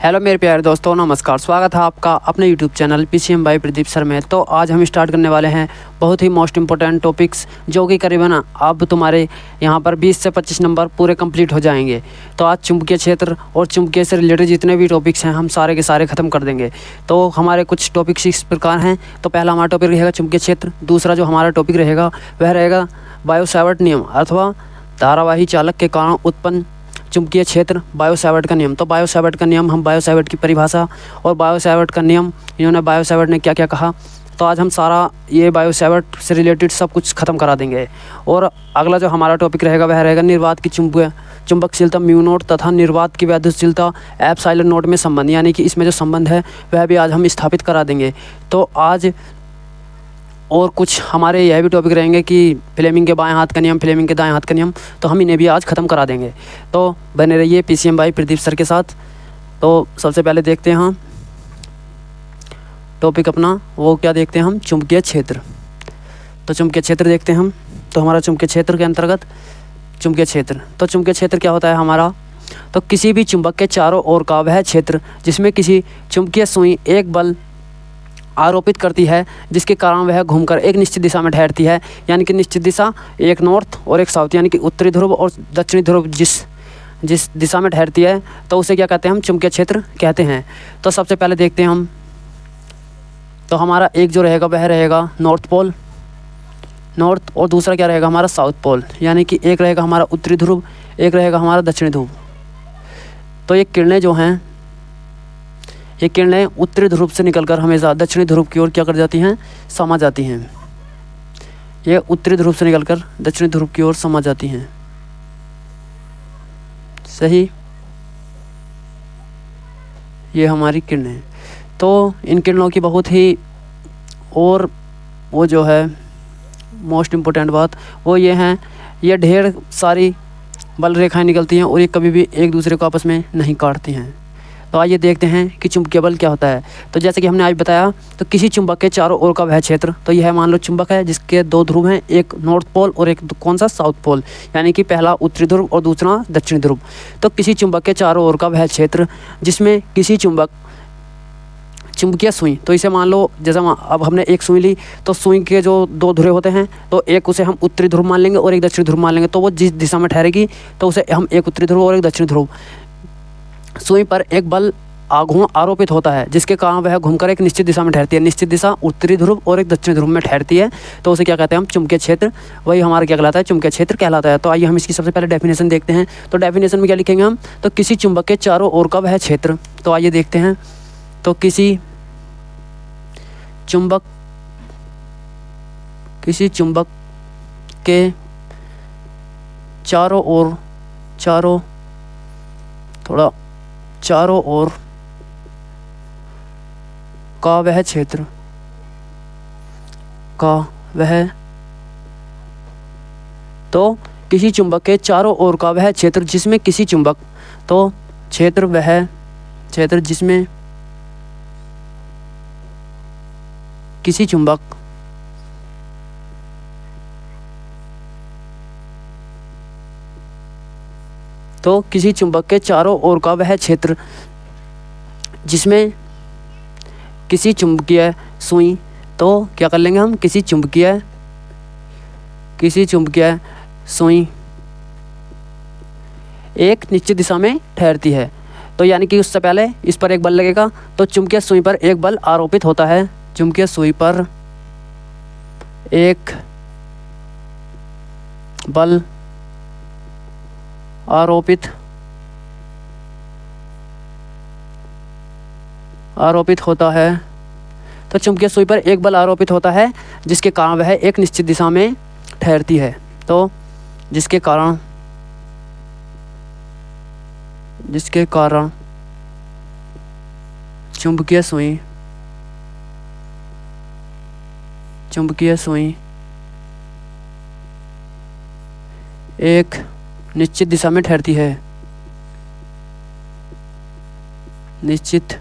Hello मेरे प्यारे दोस्तों, नमस्कार। स्वागत है आपका अपने YouTube channel PCM by Pradeep sir में। तो आज हम स्टार्ट करने वाले हैं बहुत ही मोस्ट इंपॉर्टेंट टॉपिक्स, जो कि करीबन अब तुम्हारे यहाँ पर 20 से 25 नंबर पूरे कंप्लीट हो जाएंगे। तो आज चुंबकीय क्षेत्र और चुंबकीय से रिलेटेड जितने भी टॉपिक्स हैं हम सारे के सारे ख़त्म कर देंगे। तो हमारे कुछ टॉपिक्स इस प्रकार हैं। तो पहला हमारा टॉपिक रहेगा चुंबकीय क्षेत्र। दूसरा जो हमारा टॉपिक रहेगा वह रहेगा बायो-सैवर्ट नियम अथवा धारावाही चालक के कारण उत्पन्न चुंबकीय क्षेत्र, बायो-सैवर्ट का नियम। तो बायो-सैवर्ट का नियम, हम बायो-सैवर्ट की परिभाषा और बायो-सैवर्ट का नियम, इन्होंने बायो-सैवर्ट ने क्या क्या कहा। तो आज हम सारा ये बायो-सैवर्ट से रिलेटेड सब कुछ ख़त्म करा देंगे। और अगला जो हमारा टॉपिक रहेगा वह रहेगा निर्वात की चुंबकशीलता म्यू नोट तथा निर्वात की वैद्युतशीलता एप्सिलॉन नोट में संबंध, यानी कि इसमें जो संबंध है वह भी आज हम स्थापित करा देंगे। तो आज और कुछ हमारे यह भी टॉपिक रहेंगे कि फ्लेमिंग के बाएं हाथ का नियम, फ्लेमिंग के दाएं हाथ का नियम, तो हम इन्हें भी आज ख़त्म करा देंगे। तो बने रहिए पीसीएम बाय प्रदीप सर के साथ। तो सबसे पहले देखते हैं हम टॉपिक अपना, वो क्या देखते हैं हम, चुंबकीय क्षेत्र। तो चुंबकीय क्षेत्र देखते हैं हम। तो हमारा चुंबकीय क्षेत्र के अंतर्गत चुंबकीय क्षेत्र, तो चुंबकीय क्षेत्र क्या होता है हमारा, तो किसी भी चुंबक के चारों ओर का वह क्षेत्र जिसमें किसी चुंबकीय सुई एक बल आरोपित करती है, जिसके कारण वह घूमकर एक निश्चित दिशा में ठहरती है। यानी कि निश्चित दिशा, एक नॉर्थ और एक साउथ, यानी कि उत्तरी ध्रुव और दक्षिणी ध्रुव जिस दिशा में ठहरती है, तो उसे क्या कहते हैं, हम चुंबकीय क्षेत्र कहते हैं। तो सबसे पहले देखते हैं हम, तो हमारा एक जो रहेगा वह रहेगा नॉर्थ पोल, नॉर्थ, और दूसरा क्या रहेगा हमारा साउथ पोल, यानी कि एक रहेगा हमारा उत्तरी ध्रुव, एक रहेगा हमारा दक्षिणी ध्रुव। तो ये किरणें जो हैं, ये किरणें उत्तरी ध्रुव से निकलकर हमेशा दक्षिणी ध्रुव की ओर क्या कर जाती हैं, समा जाती हैं। ये उत्तरी ध्रुव से निकलकर दक्षिणी ध्रुव की ओर समा जाती हैं। सही, ये हमारी किरणें। तो इन किरणों की बहुत ही, और वो जो है मोस्ट इम्पोर्टेंट बात वो ये हैं, ये ढेर सारी बल रेखाएं निकलती हैं और ये कभी भी एक दूसरे को आपस में नहीं काटती हैं। तो आइए देखते हैं कि चुंबकीय बल क्या होता है। तो जैसे कि हमने आज बताया, तो किसी चुंबक के चारों ओर का वह क्षेत्र, तो यह मान लो चुंबक है जिसके दो ध्रुव हैं, एक नॉर्थ पोल और एक कौन सा, साउथ पोल, यानी कि पहला उत्तरी ध्रुव और दूसरा दक्षिणी ध्रुव। तो किसी चुंबक के चारों ओर का वह क्षेत्र जिसमें किसी चुंबकीय सुई, तो इसे मान लो जैसे अब हमने एक सुई ली, तो सुई के जो दो ध्रुव होते हैं, तो एक उसे हम उत्तरी ध्रुव मान लेंगे और एक दक्षिणी ध्रुव मान लेंगे। तो वो जिस दिशा में ठहरेगी तो उसे हम एक उत्तरी ध्रुव और एक दक्षिणी ध्रुव। सुई पर एक बल आघूर्ण आरोपित होता है, जिसके कारण वह घूमकर एक निश्चित दिशा में ठहरती है। निश्चित दिशा उत्तरी ध्रुव और एक दक्षिणी ध्रुव में ठहरती है, तो उसे क्या कहते हैं हम, चुंबकीय क्षेत्र। वही हमारा क्या कहलाता है, चुंबकीय क्षेत्र कहलाता है। तो आइए हम इसकी सबसे पहले डेफिनेशन देखते हैं। तो डेफिनेशन में क्या लिखेंगे हम, तो किसी चुंबक के चारों ओर का वह क्षेत्र। तो आइए देखते हैं, तो किसी चुंबक के चारों ओर का वह क्षेत्र तो किसी चुंबक के चारों ओर का वह क्षेत्र जिसमें किसी चुंबक, तो क्षेत्र जिसमें किसी चुंबक तो किसी चुंबक के चारों ओर का वह क्षेत्र जिसमें किसी चुंबकीय सुई, तो क्या कर लेंगे हम, किसी चुंबकीय सुई एक निश्चित दिशा में ठहरती है। तो यानी कि उससे पहले इस पर एक बल लगेगा, तो चुंबकीय सुई पर एक बल आरोपित होता है, चुंबकीय सुई पर एक बल आरोपित होता है। तो चुंबकीय सुई पर एक बल आरोपित होता है, जिसके कारण वह एक निश्चित दिशा में ठहरती है। तो जिसके कारण चुंबकीय सुई एक निश्चित दिशा में ठहरती है, निश्चित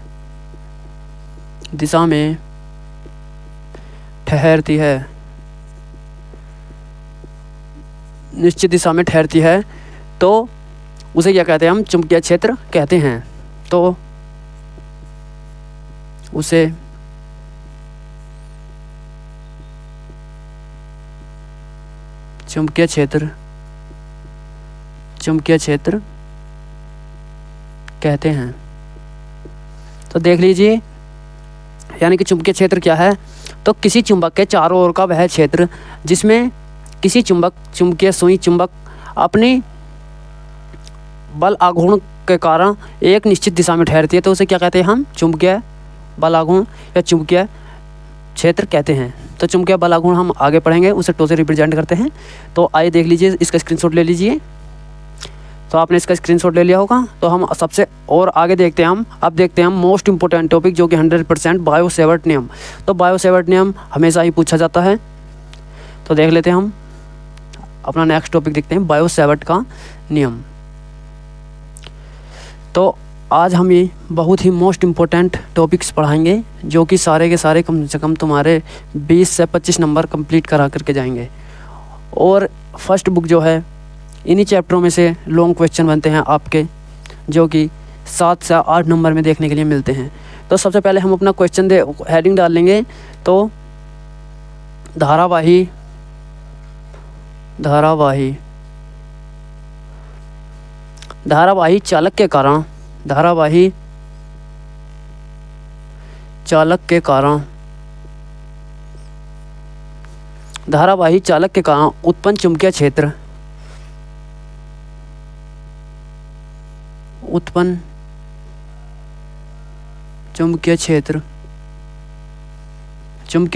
दिशा में ठहरती है, तो उसे क्या कहते हैं हम, चुंबकीय क्षेत्र कहते हैं। तो उसे चुंबकीय क्षेत्र कहते हैं। तो देख लीजिए, यानी कि चुंबकीय क्षेत्र क्या है, तो किसी चुंबक के चारों ओर का वह क्षेत्र जिसमें किसी चुंबकीय सुई चुंबक अपनी बल आघूर्ण के कारण एक निश्चित दिशा में ठहरती है, तो उसे क्या कहते हैं हम? चुंबकीय बल आघूर्ण या चुंबकीय क्षेत्र कहते हैं। तो चुंबकीय बल आघूर्ण हम आगे पढ़ेंगे, उसे टो से रिप्रेजेंट करते हैं। तो आइए देख लीजिए, इसका स्क्रीनशॉट ले लीजिए। तो आपने इसका स्क्रीनशॉट ले लिया होगा। तो हम सबसे और आगे देखते हैं अब देखते हैं हम मोस्ट इंपोर्टेंट टॉपिक, जो कि 100% बायो-सेवर्ट नियम। तो बायो-सेवर्ट नियम हमेशा ही पूछा जाता है। तो देख लेते हैं हम अपना नेक्स्ट टॉपिक देखते हैं, बायो-सेवर्ट का नियम। तो आज हम ये बहुत ही मोस्ट इम्पोर्टेंट टॉपिक्स पढ़ाएंगे, जो कि सारे के सारे कम से कम तुम्हारे 20 से 25 नंबर कंप्लीट करा करके जाएंगे। और फर्स्ट बुक जो है, इन्हीं चैप्टरों में से लॉन्ग क्वेश्चन बनते हैं आपके, जो कि 7 से 8 नंबर में देखने के लिए मिलते हैं। तो सबसे पहले हम अपना क्वेश्चन हेडिंग डाल लेंगे। तो धारावाही चालक के कारण उत्पन्न चुंबकीय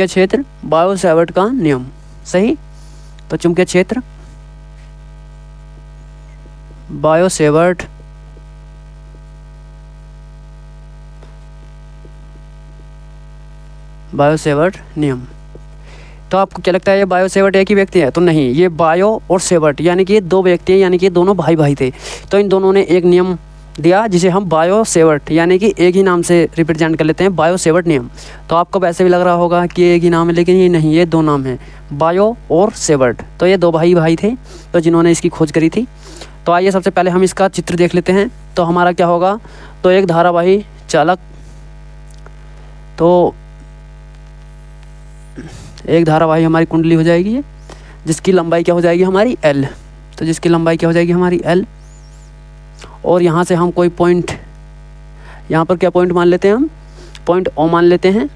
क्षेत्र बायो-सेवर्ट का नियम। सही। तो चुंबकीय क्षेत्र बायो-सेवर्ट नियम। तो आपको क्या लगता है, ये बायो-सेवर्ट एक ही व्यक्ति है? तो नहीं, ये बायो और सेवर्ट यानी कि ये दो व्यक्ति हैं, यानी कि दोनों भाई थे। तो इन दोनों ने एक नियम दिया जिसे हम बायो-सेवर्ट यानी कि एक ही नाम से रिप्रेजेंट कर लेते हैं, बायो-सेवर्ट नियम। तो आपको वैसे भी लग रहा होगा कि एक ही नाम है, लेकिन ये नहीं, ये दो नाम हैं, बायो और सेवर्ट। तो ये दो भाई थे, तो जिन्होंने इसकी खोज करी थी। तो आइए सबसे पहले हम इसका चित्र देख लेते हैं। तो हमारा क्या होगा, तो एक धारावाही चालक, तो एक धारावाही हमारी कुंडली हो जाएगी ये, जिसकी लंबाई क्या हो जाएगी हमारी L। तो जिसकी लंबाई क्या हो जाएगी हमारी L। और यहाँ से हम कोई पॉइंट, यहाँ पर क्या पॉइंट मान लेते हैं हम? पॉइंट O मान लेते हैं।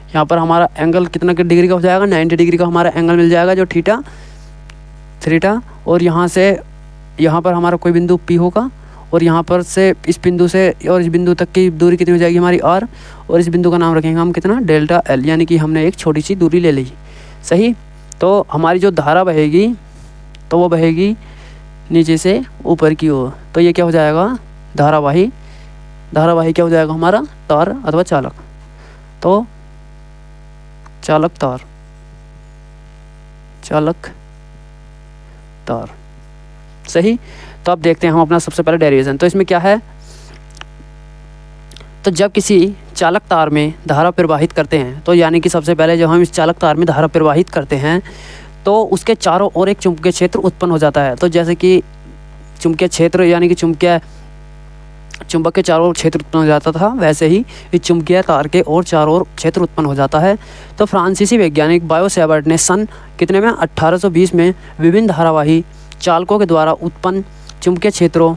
यहाँ पर हमारा एंगल कितना के डिग्री का हो जाएगा? 90 डिग्री का हमारा एंगल मिल जाएगा, जो थीटा। और यहाँ से यहाँ पर हमारा कोई बिंदु P होगा, और यहाँ पर से इस बिंदु से और इस बिंदु तक की दूरी कितनी हो जाएगी हमारी R। और इस बिंदु का नाम रखेंगे हम कितना? डेल्टा L, यानी कि हमने एक छोटी सी दूरी ले ली। सही। तो हमारी जो धारा बहेगी, तो वो बहेगी नीचे से ऊपर की ओर। तो ये क्या हो जाएगा? धारावाही क्या हो जाएगा हमारा? तार अथवा चालक। तो चालक तार। सही। तो अब देखते हैं हम अपना सबसे पहले डेरिवेशन। तो इसमें क्या है, तो जब किसी चालक तार में धारा प्रवाहित करते हैं, तो यानी कि सबसे पहले जब हम इस चालक तार में धारा प्रवाहित करते हैं, तो उसके चारों ओर एक चुंबकीय क्षेत्र उत्पन्न हो जाता है। तो जैसे कि चुंबकीय क्षेत्र यानी कि चुंबक के चारों ओर क्षेत्र उत्पन्न हो जाता था, वैसे ही इस चुंबकीय तार के और चारों ओर क्षेत्र उत्पन्न हो जाता है। तो फ्रांसीसी वैज्ञानिक बायो-सेवर्ट ने सन कितने में 1820 में विभिन्न धारावाही चालकों के द्वारा उत्पन्न चुंबकीय क्षेत्रों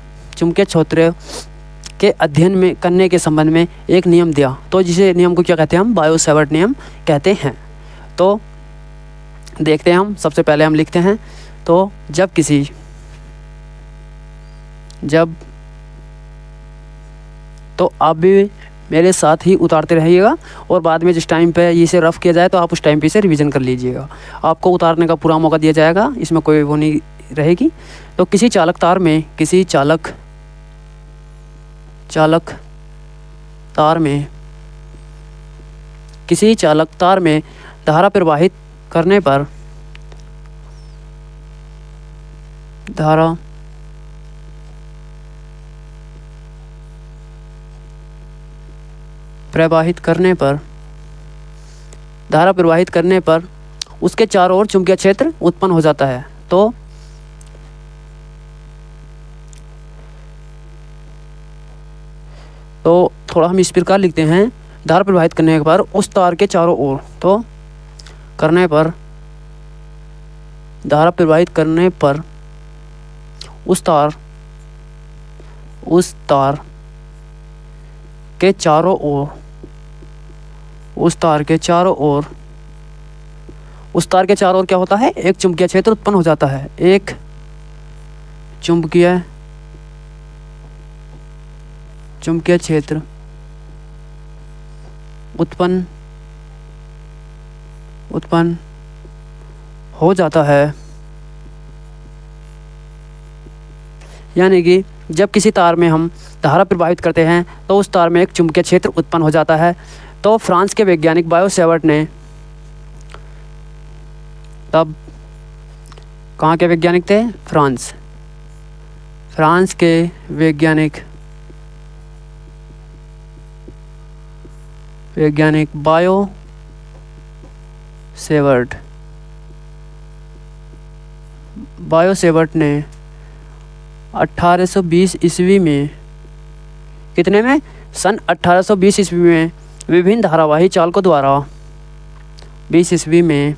के अध्ययन में करने के संबंध में एक नियम दिया। तो जिसे नियम को क्या कहते हैं हम? बायो-सेवर्ट नियम कहते हैं। तो देखते हैं हम, सबसे पहले हम लिखते हैं। तो तो आप भी मेरे साथ ही उतारते रहिएगा, और बाद में जिस टाइम पे इसे रफ़ किया जाए, तो आप उस टाइम पे इसे रिवीजन कर लीजिएगा। आपको उतारने का पूरा मौका दिया जाएगा, इसमें कोई वो नहीं रहेगी। तो किसी चालक तार में धारा प्रवाहित करने पर धारा प्रवाहित करने पर उसके चारों ओर चुंबकीय क्षेत्र उत्पन्न हो जाता है। तो तो थोड़ा हम इस प्रकार लिखते हैं, धारा प्रवाहित करने पर उस तार के चारों ओर, तो करने पर धारा प्रवाहित करने पर उस तार के चारों ओर, उस तार के चारों ओर क्या होता है, एक चुंबकीय क्षेत्र उत्पन्न हो जाता है। एक चुंबकीय क्षेत्र उत्पन्न हो जाता है। यानी कि जब किसी तार में हम धारा प्रवाहित करते हैं तो उस तार में एक चुंबकीय क्षेत्र उत्पन्न हो जाता है। तो फ्रांस के वैज्ञानिक बायो सेवर्ट ने, तब कहाँ के वैज्ञानिक थे, फ्रांस के वैज्ञानिक बायो सेवर्ट ने 1820 ईस्वी में, कितने में, सन 1820 ईस्वी में विभिन्न धारावाही चालकों द्वारा, 20 ईस्वी में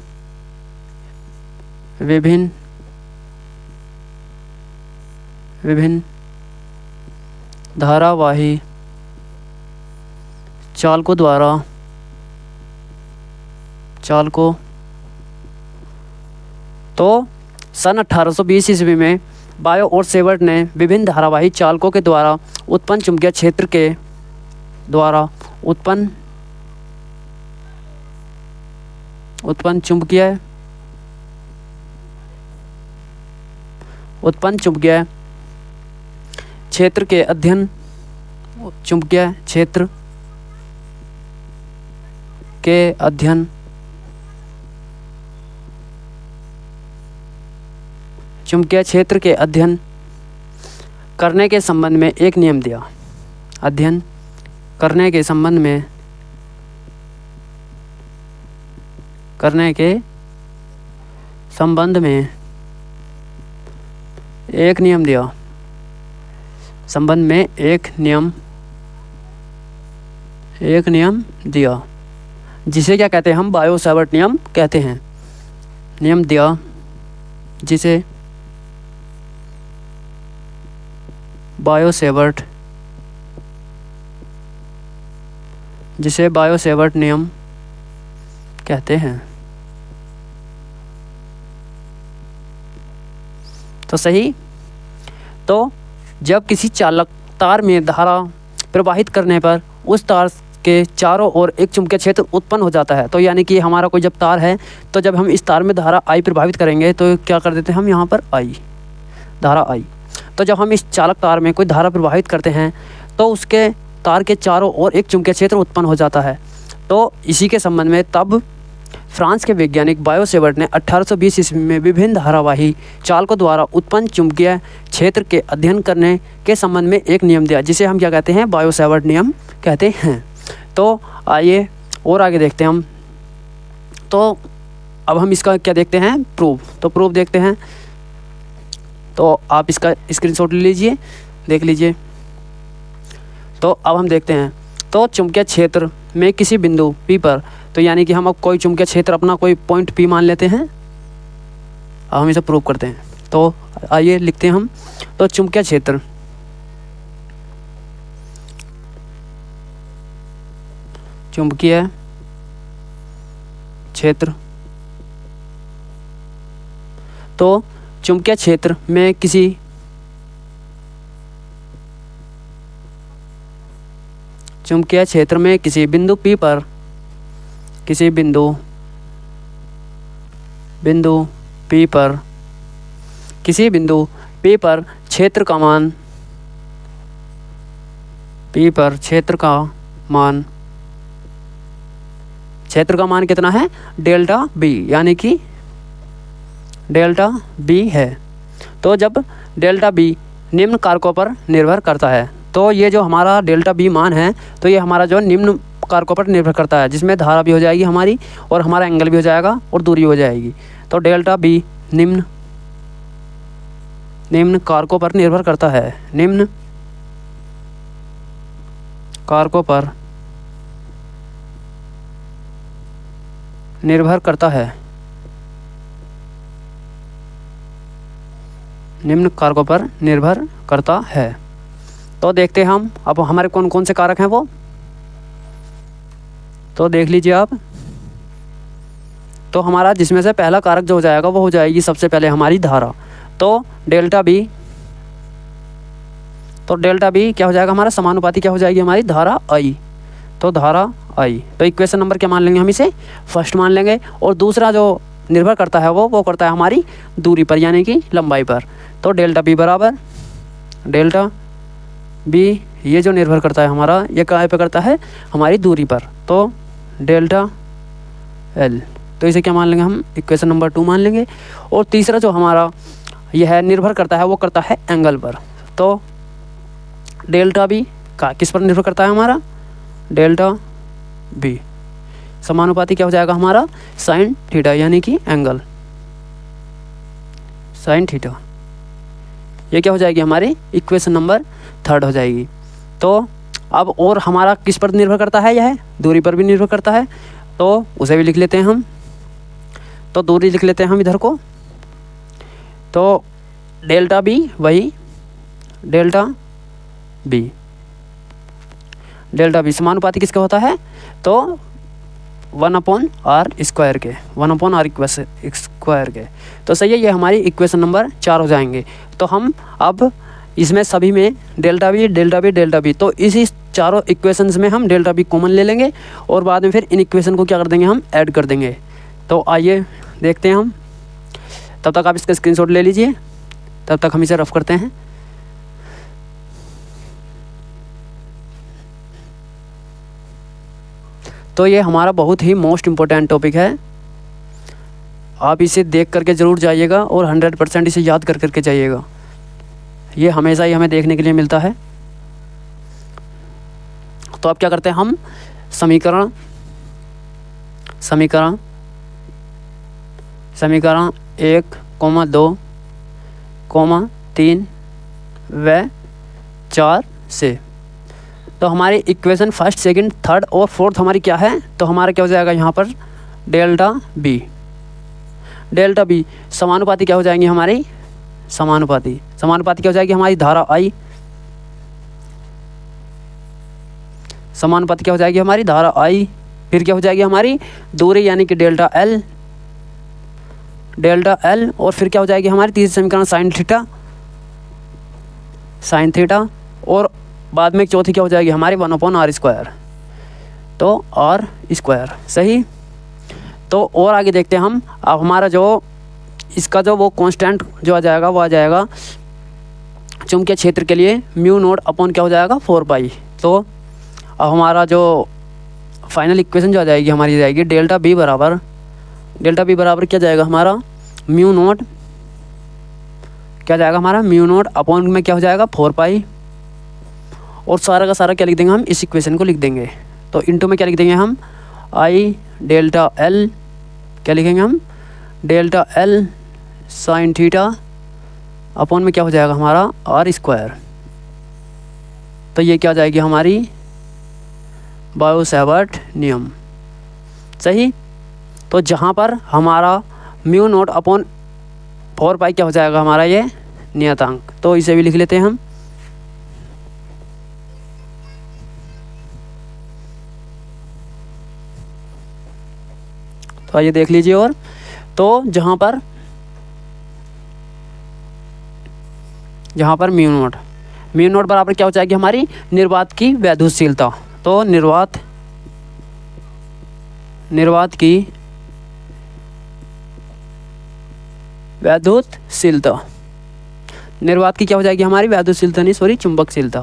विभिन्न धारावाही चालकों द्वारा तो सन 1820 ईस्वी में बायो और सेवर्ट ने विभिन्न धारावाही चालकों के द्वारा उत्पन्न चुंबकीय क्षेत्र के द्वारा उत्पन्न चुंबकीय क्षेत्र के अध्ययन चुंबकीय क्षेत्र के अध्ययन करने के संबंध में एक नियम दिया। अध्ययन करने के संबंध में एक नियम दिया। जिसे क्या कहते हैं हम, बायो सेवर्ट नियम कहते हैं। नियम दिया जिसे बायो सेवर्ट नियम कहते हैं। तो सही। तो जब किसी चालक तार में धारा प्रवाहित करने पर उस तार के चारों ओर एक चुंबकीय क्षेत्र उत्पन्न हो जाता है। तो यानी कि हमारा कोई जब तार है, तो जब हम इस तार में धारा आई प्रवाहित करेंगे तो क्या कर देते हैं हम, यहाँ पर धारा आई। तो जब हम इस चालक तार में कोई धारा प्रवाहित करते हैं तो उसके तार के चारों ओर एक चुंबकीय क्षेत्र उत्पन्न हो जाता है। तो इसी के संबंध में तब फ्रांस के वैज्ञानिक बायो सेवर्ट ने 1820 ईस्वी में विभिन्न धारावाही चालकों द्वारा उत्पन्न चुंबकीय क्षेत्र के अध्ययन करने के संबंध में एक नियम दिया, जिसे हम क्या कहते हैं, बायो सेवर्ट नियम कहते हैं। तो आइए और आगे देखते हैं हम। तो अब हम इसका क्या देखते हैं, प्रूफ। तो प्रूफ देखते हैं। तो आप इसका स्क्रीनशॉट ले लीजिए, देख लीजिए। तो अब हम देखते हैं। तो चुंबकीय क्षेत्र में किसी बिंदु P पर, तो यानी कि हम अब कोई चुंबकीय क्षेत्र अपना कोई पॉइंट P मान लेते हैं। अब हम इसे प्रूव करते हैं। तो आइए लिखते हैं हम। तो चुंबकीय क्षेत्र तो चुंबकीय क्षेत्र में किसी बिंदु P पर, क्षेत्र का मान कितना है, डेल्टा B, यानी कि डेल्टा B है। तो जब डेल्टा B निम्न कारकों पर निर्भर करता है, तो ये जो हमारा डेल्टा B मान है, तो ये हमारा जो निम्न कारकों पर निर्भर करता है, जिसमें धारा भी हो जाएगी हमारी और हमारा एंगल भी हो जाएगा और दूरी हो जाएगी। तो डेल्टा B निम्न कारकों पर निर्भर करता है। निम्न कारकों पर निर्भर करता है। निम्न कारकों पर निर्भर करता है। तो देखते हैं हम अब हमारे कौन कौन से कारक हैं वो, तो देख लीजिए आप। तो हमारा जिसमें से पहला कारक जो हो जाएगा वो हो जाएगी सबसे पहले हमारी धारा। तो डेल्टा बी, तो डेल्टा बी क्या हो जाएगा हमारा, समानुपाती क्या हो जाएगी हमारी धारा आई। तो धारा आई, तो इक्वेशन नंबर क्या मान लेंगे हम इसे, फर्स्ट मान लेंगे। और दूसरा जो निर्भर करता है वो करता है हमारी दूरी पर, यानी कि लंबाई पर। तो डेल्टा बी बराबर डेल्टा बी, ये जो निर्भर करता है हमारा, ये क्या पे करता है, हमारी दूरी पर। तो डेल्टा एल, तो इसे क्या मान लेंगे हम, इक्वेशन नंबर 2 मान लेंगे। और तीसरा जो हमारा यह है निर्भर करता है वो करता है एंगल पर। तो डेल्टा बी का किस पर निर्भर करता है हमारा, डेल्टा बी समानुपाती क्या हो जाएगा हमारा, साइन थीटा, यानी कि एंगल साइन थीटा। ये क्या हो जाएगी हमारी इक्वेशन नंबर 3 हो जाएगी। तो अब और हमारा किस पर निर्भर करता है, यह दूरी पर भी निर्भर करता है। तो उसे भी लिख लेते हैं हम, तो दूरी लिख लेते हैं हम इधर को। तो डेल्टा बी वही डेल्टा बी, डेल्टा बी समानुपाती किसका होता है, तो 1/r² के, 1/r² के। तो सही है, ये हमारी इक्वेशन नंबर 4 हो जाएंगे। तो हम अब इसमें सभी में delta B delta B delta B, तो इसी चारों इक्वेशंस में हम डेल्टा बी कॉमन ले लेंगे और बाद में फिर इन इक्वेशन को क्या कर देंगे, हम ऐड कर देंगे। तो आइए देखते हैं हम, तब तक आप इसका स्क्रीनशॉट ले लीजिए, तब तक हम इसे रफ करते हैं। तो ये हमारा बहुत ही मोस्ट इम्पोर्टेंट टॉपिक है, आप इसे देख करके ज़रूर जाइएगा और 100% इसे याद कर करके जाइएगा। ये हमेशा ही हमें देखने के लिए मिलता है। तो अब क्या करते हैं हम, समीकरण 1, 2, 3 व 4 से। तो हमारी इक्वेशन फर्स्ट, सेकंड, थर्ड और फोर्थ हमारी क्या है, तो हमारा क्या हो जाएगा यहाँ पर डेल्टा बी, डेल्टा बी समानुपाती क्या हो जाएंगी हमारी, समानुपाती क्या हो जाएगी हमारी धारा आई, समानुपाती क्या हो जाएगी हमारी धारा आई। फिर क्या हो जाएगी हमारी दूरी, यानी कि डेल्टा एल, और फिर क्या हो जाएगी हमारी तीसरी समीकरण साइन थीटा, और बाद में चौथी क्या हो जाएगी हमारी 1/r²। तो r², सही। तो और आगे देखते हैं हम, अब हमारा जो इसका जो वो कांस्टेंट जो आ जाएगा वो आ जाएगा चुंबकीय क्षेत्र के लिए μ0 क्या हो जाएगा 4π। तो अब हमारा जो फाइनल इक्वेशन जो आ जाएगी हमारी जाएगी डेल्टा बी बराबर क्या जाएगा हमारा μ0, क्या जाएगा हमारा μ0 में क्या हो जाएगा 4π, और सारा का सारा क्या लिख देंगे हम, इस इक्वेशन को लिख देंगे। तो इनटू में क्या लिख देंगे हम, आई डेल्टा एल, क्या लिखेंगे हम, डेल्टा एल साइन थीटा में क्या हो जाएगा हमारा r²। तो ये क्या हो जाएगी हमारी बायो-सैवर्ट नियम, सही। तो जहाँ पर हमारा μ0 4π क्या हो जाएगा हमारा ये नियतांक, तो इसे भी लिख लेते हैं हम। तो आइए देख लीजिए। और तो जहाँ पर μ0 बराबर क्या हो जाएगी हमारी निर्वात की वैद्युतशीलता। तो निर्वात की वैद्युतशीलता, निर्वात की क्या हो जाएगी हमारी वैद्युतशीलता नहीं सॉरी चुंबकशीलता।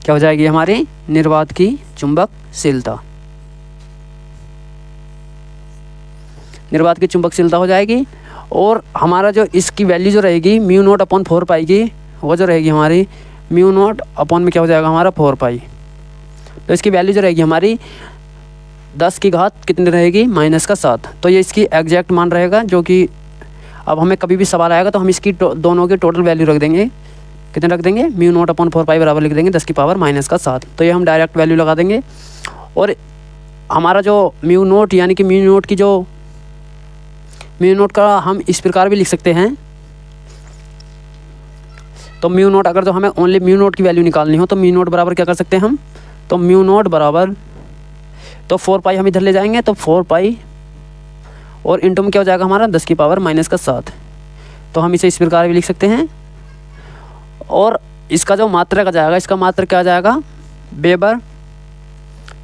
क्या हो जाएगी हमारी निर्वात की चुंबकशीलता, निर्वात की चुंबकशीलता हो जाएगी। और हमारा जो इसकी वैल्यू जो रहेगी μ0/4π की, वो जो रहेगी हमारी μ0 में क्या हो जाएगा हमारा 4π। तो इसकी वैल्यू जो रहेगी हमारी 10 की घात कितनी रहेगी, -7। तो ये इसकी एग्जैक्ट मान रहेगा, जो कि अब हमें कभी भी सवाल आएगा तो हम इसकी दोनों की टोटल वैल्यू रख देंगे। कितने रख देंगे, μ0/4π बराबर लिख देंगे 10 की पावर -7। तो ये हम डायरेक्ट वैल्यू लगा देंगे। और हमारा जो μ0 यानी कि μ0 की जो μ0 का हम इस प्रकार भी लिख सकते हैं। तो μ0 अगर तो हमें ओनली μ0 की वैल्यू निकालनी हो तो μ0 बराबर क्या कर सकते हैं हम, तो μ0 बराबर, तो 4π हम इधर ले जाएंगे, तो 4π और इंटू में क्या हो जाएगा हमारा 10 की पावर -7। तो हम इसे इस प्रकार भी लिख सकते हैं। और इसका जो मात्रक आ जाएगा, इसका मात्रक क्या आ जाएगा, वेबर,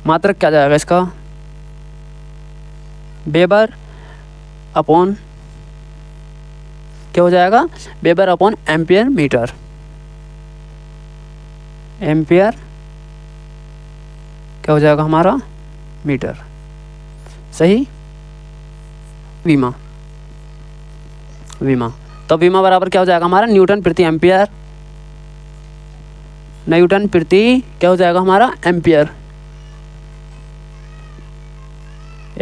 मात्रक क्या आ जाएगा इसका, वेबर अपॉन क्या हो जाएगा, weber upon ampere metre, ampere क्या हो जाएगा हमारा, मीटर। सही, वीमा, वीमा। तो वीमा बराबर क्या हो जाएगा हमारा, न्यूटन प्रति एम्पियर, न्यूटन प्रति क्या हो जाएगा हमारा, एम्पियर,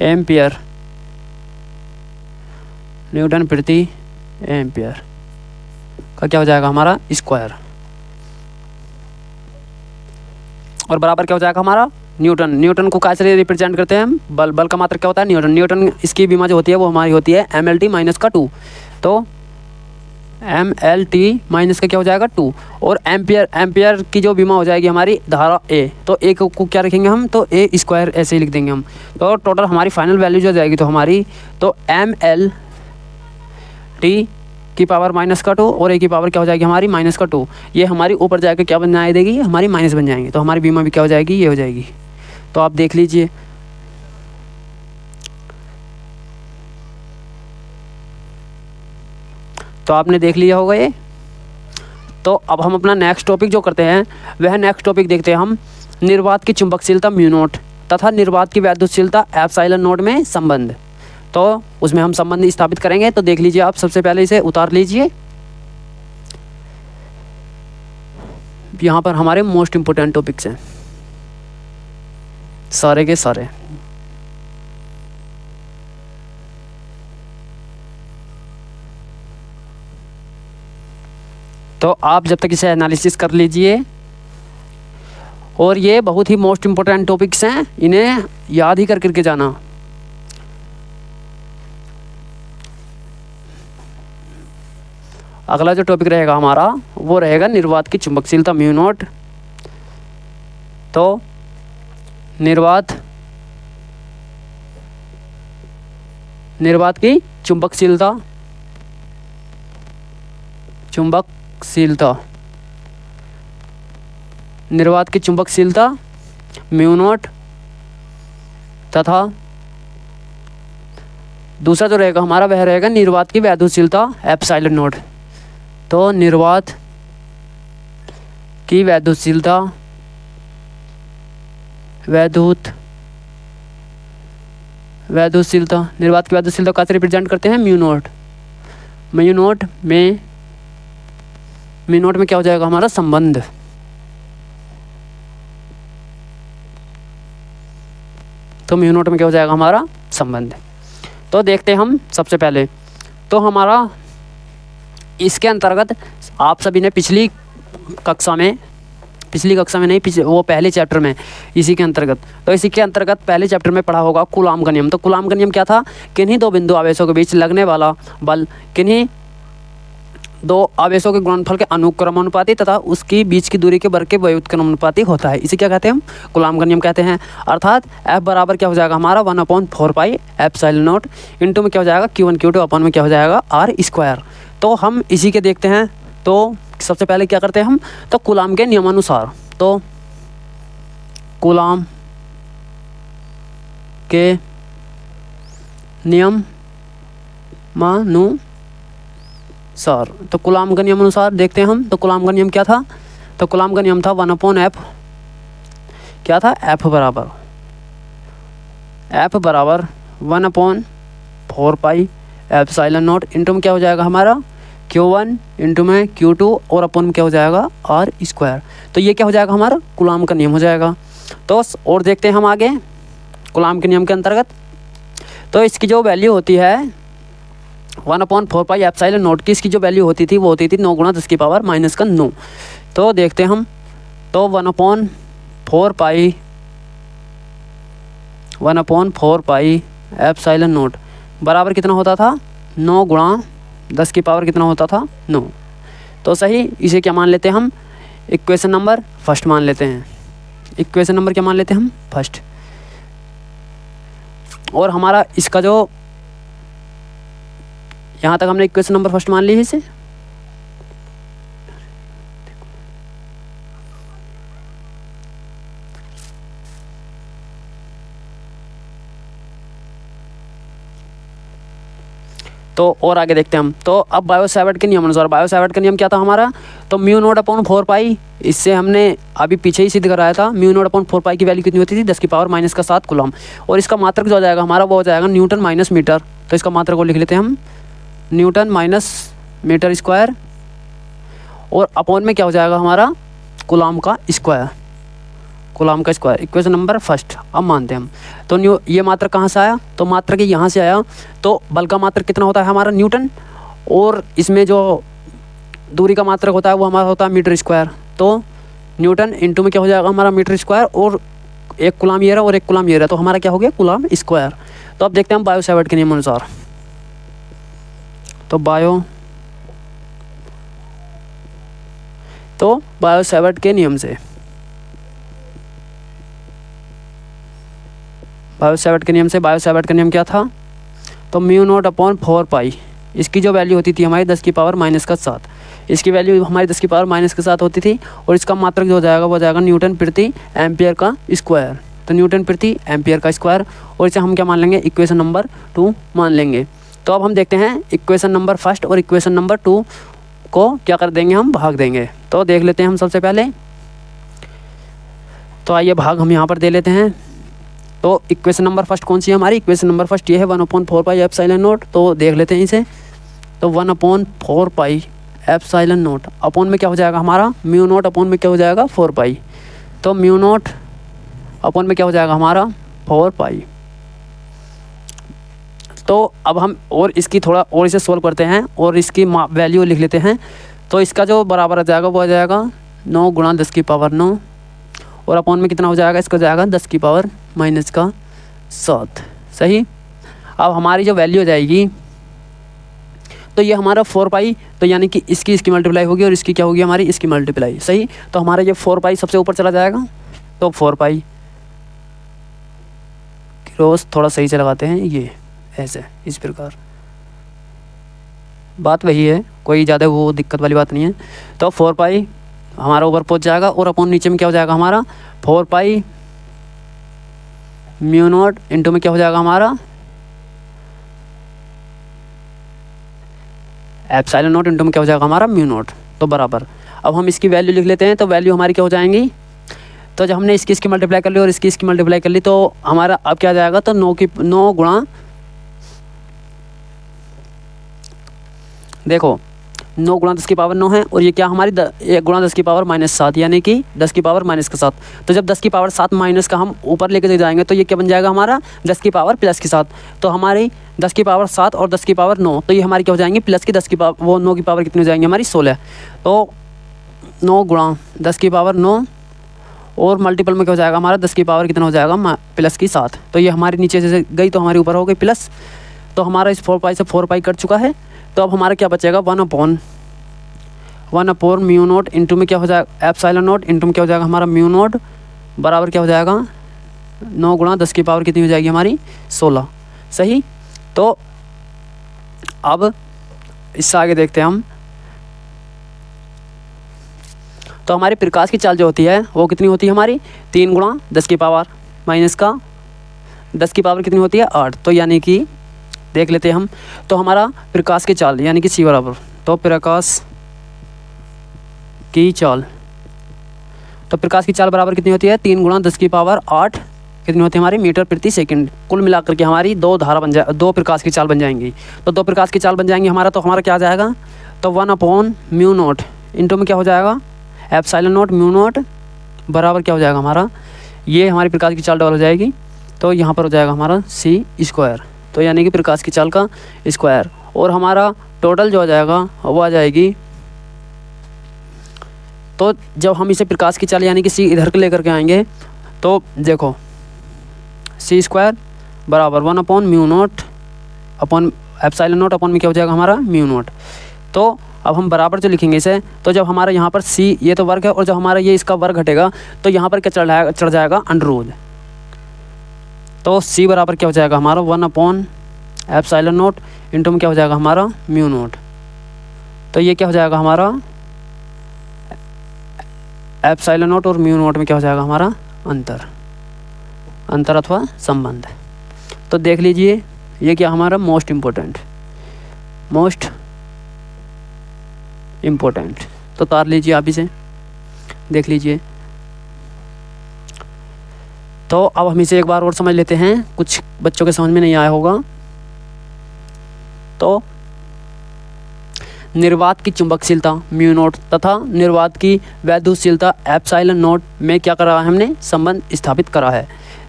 एम्पियर, न्यूटन प्रति एम्पियर का क्या हो जाएगा हमारा स्क्वायर। और बराबर क्या हो जाएगा हमारा, न्यूटन, न्यूटन को कैसे रिप्रेजेंट करते हैं हम, बल, बल का मात्रक क्या होता है, न्यूटन, न्यूटन इसकी विमा जो होती है वो हमारी होती है MLT - 2। तो MLT माइनस का क्या हो जाएगा 2। और एम्पियर, एम्पियर की जो विमा हो जाएगी हमारी धारा A, तो A को क्या रखेंगे हम, तो A स्क्वायर ऐसे ही लिख देंगे हम। तो टोटल हमारी फाइनल वैल्यू जो जाएगी तो हमारी, तो MLT की पावर -2 और A की पावर क्या हो जाएगी हमारी -2, ये हमारी ऊपर जाकर क्या बन जाए देगी, हमारी माइनस बन जाएंगे। तो हमारी बीमा भी क्या हो जाएगी, ये हो जाएगी। तो आप देख लीजिए। तो आपने देख लिया होगा ये। तो अब हम अपना नेक्स्ट टॉपिक जो करते हैं, वह नेक्स्ट टॉपिक देखते हैं हम, निर्वात की चुंबकशीलता μ0 तथा निर्वात की वैद्युतशीलता ε0 में संबंध। तो उसमें हम संबंध स्थापित करेंगे। तो देख लीजिए आप, सबसे पहले इसे उतार लीजिए। यहाँ पर हमारे मोस्ट इम्पोर्टेंट टॉपिक्स हैं सारे के सारे। तो आप जब तक इसे एनालिसिस कर लीजिए। और ये बहुत ही मोस्ट इम्पोर्टेंट टॉपिक्स हैं, इन्हें याद ही करके जाना। अगला जो टॉपिक रहेगा हमारा वो रहेगा निर्वात की चुंबकशीलता μ0। तो निर्वात की चुंबकशीलता निर्वात की चुंबकशीलता μ0 तथा दूसरा जो रहेगा हमारा वह रहेगा निर्वात की वैद्युतशीलता ε0। तो निर्वात की वैद्युतशीलता निर्वात की वैद्युतशीलता कैसे रिप्रेजेंट करते हैं, μ0 में क्या हो जाएगा हमारा संबंध। तो μ0 में क्या हो जाएगा हमारा संबंध। तो देखते हैं हम सबसे पहले। तो हमारा इसके अंतर्गत आप सभी ने पिछली कक्षा में नहीं, वो पहले चैप्टर में, इसी के अंतर्गत, तो इसी के अंतर्गत पहले चैप्टर में पढ़ा होगा कूलाम का नियम। तो कूलाम का नियम क्या था, किन्हीं दो बिंदु आवेशों के बीच लगने वाला बल किन्हीं दो आवेशों के गुणनफल के अनुक्रमानुपाती तथा उसकी बीच की दूरी के वर्ग के व्युत्क्रमानुपाती होता है। इसे क्या कहते हैं हम, कूलाम का नियम कहते हैं। अर्थात F बराबर क्या हो जाएगा हमारा 1/4π ε0 इंटू में क्या हो जाएगा Q1 Q2 अपॉन में क्या हो जाएगा R²। तो हम इसी के देखते हैं। तो सबसे पहले क्या करते हैं हम, तो कूलाम के नियमानुसार, तो कूलाम के नियमानुसार, तो कूलाम का नियम अनुसार देखते हैं हम। तो कूलाम का नियम क्या था, तो कूलाम का नियम था 1/f, क्या था, F बराबर 1/4π ε0 इंटू में क्या हो जाएगा हमारा Q1 इंटू में Q2 और अपन में क्या हो जाएगा R²। तो ये क्या हो जाएगा हमारा कूलाम का नियम हो जाएगा। तो और देखते हैं हम आगे कूलाम के नियम के अंतर्गत। तो इसकी जो वैल्यू होती है 1/4 पाई एप्सिलॉन नॉट की, इसकी जो वैल्यू होती थी वो होती थी 9 × 10⁻⁹ तो देखते हम, तो 1/4 पाई एप्सिलॉन नॉट बराबर कितना होता था, 9 × 10 कितना होता था, 9। तो सही, इसे क्या मान लेते हैं हम, इक्वेशन नंबर फर्स्ट मान लेते हैं। इक्वेशन नंबर क्या मान लेते हैं हम, फर्स्ट। और हमारा इसका जो यहाँ तक हमने इक्वेशन नंबर फर्स्ट मान ली है इसे। तो और आगे देखते हैं हम। तो अब बायो-सैवर्ट के नियम अनुसार, बायो-सैवर्ट का नियम क्या था हमारा, तो μ0/4 पाई, इससे हमने अभी पीछे ही सिद्ध कराया था। μ0/4 पाई की वैल्यू कितनी होती थी, 10⁻⁻⁷ कूलम। और इसका मात्रक जो हो जाएगा हमारा वो हो जाएगा न्यूटन माइनस मीटर। तो इसका मात्रक को लिख लेते हैं हम, न्यूटन माइनस मीटर स्क्वायर, और अपॉन में क्या हो जाएगा हमारा, कूलम का स्क्वायर, कूलम का स्क्वायर। इक्वेशन नंबर फर्स्ट अब मानते हैं हम। तो ये मात्रक कहाँ से आया, तो मात्रक यहाँ से आया। तो बल का मात्रक कितना होता है हमारा, न्यूटन, और इसमें जो दूरी का मात्रक होता है वो हमारा होता है मीटर स्क्वायर। तो न्यूटन इंटू में क्या हो जाएगा हमारा, मीटर स्क्वायर, और एक कूलम ये रहा और एक कूलम ये रहा, तो हमारा क्या हो गया, कूलम स्क्वायर। तो अब देखते हैं हम बायो-सैवर्ट के नियम अनुसार। तो बायो-सैवर्ट के नियम से, बायो-सैवर्ट के नियम से, बायो-सैवर्ट का नियम क्या था, तो μ0/4 पाई, इसकी जो वैल्यू होती थी हमारी 10⁻⁻⁷, इसकी वैल्यू हमारी 10⁻⁻⁷ होती थी। और इसका मात्रक जो हो जाएगा वो हो जाएगा न्यूटन प्रति एम्पियर का स्क्वायर। तो न्यूटन प्रति एम्पियर का स्क्वायर, और इसे हम क्या मान लेंगे, इक्वेशन नंबर 2 मान लेंगे। तो अब हम देखते हैं इक्वेशन नंबर फर्स्ट और इक्वेशन नंबर 2 को क्या कर देंगे, हम भाग देंगे। तो देख लेते हैं हम सबसे पहले। तो आइए भाग हम यहाँ पर दे लेते हैं। तो इक्वेशन नंबर फर्स्ट कौन सी है हमारी, इक्वेशन नंबर फर्स्ट ये है 1/4 पाई एप्सिलॉन नॉट। तो देख लेते हैं इसे। तो 1/4 पाई एप्सिलॉन नॉट अपॉन में क्या हो जाएगा हमारा, μ0 अपॉन में क्या हो जाएगा, 4 पाई। तो μ0 अपॉन में क्या हो जाएगा हमारा, 4 पाई। तो अब हम और इसकी थोड़ा और इसे सोल्व करते हैं और इसकी वैल्यू लिख लेते हैं। तो इसका जो बराबर आ जाएगा वो आ जाएगा 9 × 10⁻⁹, और अपॉन में कितना हो जाएगा, इसका जाएगा 10⁻⁷। सही। अब हमारी जो वैल्यू हो जाएगी, तो ये हमारा 4 पाई, तो यानी कि इसकी मल्टीप्लाई होगी और इसकी क्या होगी हमारी, इसकी मल्टीप्लाई। सही। तो हमारा ये 4 पाई सबसे ऊपर चला जाएगा। तो 4 पाई रोज थोड़ा सही से लगाते हैं, ये ऐसे इस प्रकार, बात वही है, कोई ज़्यादा वो दिक्कत वाली बात नहीं है। तो 4 पाई हमारा ऊपर पहुंच जाएगा, और अपॉन नीचे में क्या हो जाएगा हमारा, 4 पाई μ0 इंटू में क्या हो जाएगा हमारा, एप्सिलॉन नॉट इंटू में क्या हो जाएगा हमारा, μ0। तो बराबर, अब हम इसकी वैल्यू लिख लेते हैं। तो वैल्यू हमारी क्या हो जाएंगी, तो जब हमने इसकी मल्टीप्लाई कर ली और इसकी मल्टीप्लाई कर ली, तो हमारा अब क्या जाएगा, तो 9 गुणा, देखो 9 × 10⁻⁹ है, और ये क्या हमारी 1 × 10⁻⁻⁷, यानी कि 10⁻⁻⁷। तो जब 10⁻7 माइनस का हम ऊपर लेके जाएंगे तो ये क्या बन जाएगा हमारा, 10⁻+7। तो हमारी 10⁻7 और 10⁻9, तो ये हमारी क्या हो जाएंगी, प्लस की 9 की पावर कितनी हो जाएंगी हमारी, 16। तो 9 × 10⁻9 और मल्टीपल में क्या हो जाएगा हमारा, 10 की पावर कितना हो जाएगा, +7। तो ये हमारी नीचे से गई तो हमारे ऊपर हो गई प्लस। तो हमारा इस 4 पाई से 4 पाई कट चुका है। तो अब हमारा क्या बचेगा, 1/1/μ0 इंटू में क्या हो जाएगा, एप्सिलॉन नॉट इंटू में क्या हो जाएगा हमारा, μ0 बराबर क्या हो जाएगा, 9 × 10 की पावर कितनी हो जाएगी हमारी, 16। सही। तो अब इससे आगे देखते हैं हम। तो हमारी प्रकाश की चाल जो होती है वो कितनी होती है हमारी, 3 × 10 की पावर माइनस का 10 की पावर कितनी होती है, 8। तो यानी कि देख लेते हैं हम। तो हमारा प्रकाश की चाल यानी कि c बराबर, तो प्रकाश की चाल, तो प्रकाश की चाल बराबर कितनी होती है, 3 × 10 की पावर 8 कितनी होती है हमारी, मीटर प्रति सेकंड। कुल मिलाकर के हमारी 2 प्रकाश की चाल बन जाएंगी। तो 2 प्रकाश की चाल बन जाएंगी हमारा। तो हमारा क्या आ जाएगा, तो 1/μ0 इंटू में क्या हो जाएगा, एप्सिलॉन नॉट μ0 बराबर क्या हो जाएगा हमारा, ये हमारी प्रकाश की चाल डबल हो जाएगी। तो यहाँ पर हो जाएगा हमारा सी स्क्वायर, तो यानी कि प्रकाश की चाल का स्क्वायर। और हमारा टोटल जो हो जाएगा वो आ जाएगी, तो जब हम इसे प्रकाश की चाल यानी कि सी इधर के लेकर के आएंगे तो देखो सी स्क्वायर बराबर 1/μ0 अपॉन एप्सिलॉन नॉट अपॉन में क्या हो जाएगा हमारा μ0। तो अब हम बराबर जो लिखेंगे इसे, तो जब हमारा यहाँ पर सी ये तो वर्ग है और जब हमारा ये इसका वर्ग घटेगा तो यहाँ पर क्या चढ़ जाएगा अंडर। तो सी बराबर क्या हो जाएगा हमारा 1/एप्सिलॉन नॉट इंटू में क्या हो जाएगा हमारा μ0। तो ये क्या हो जाएगा हमारा एप्सिलॉन नॉट और μ0 में क्या हो जाएगा हमारा अंतर अथवा संबंध। तो देख लीजिए ये क्या हमारा मोस्ट इम्पोर्टेंट, तो तार लीजिए आप इसे, देख लीजिए। तो अब हम इसे एक बार और समझ लेते हैं, कुछ बच्चों के समझ में नहीं आया होगा। तो निर्वात की चुंबकशीलता μ0 तथा निर्वात की वैद्युतशीलता एप्सिलॉन नॉट में क्या करा है हमने, संबंध स्थापित करा है।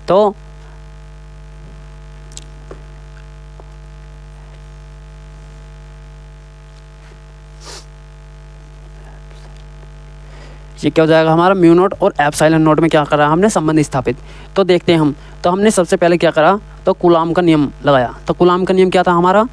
तो ये क्या हो जाएगा हमारा μ0 और एप्सिलॉन नॉट में क्या करा हमने, संबंध स्थापित। तो देखते हैं हम, तो हमने सबसे पहले क्या करा, तो कूलाम का नियम लगाया। तो कूलाम का नियम क्या था हमारा,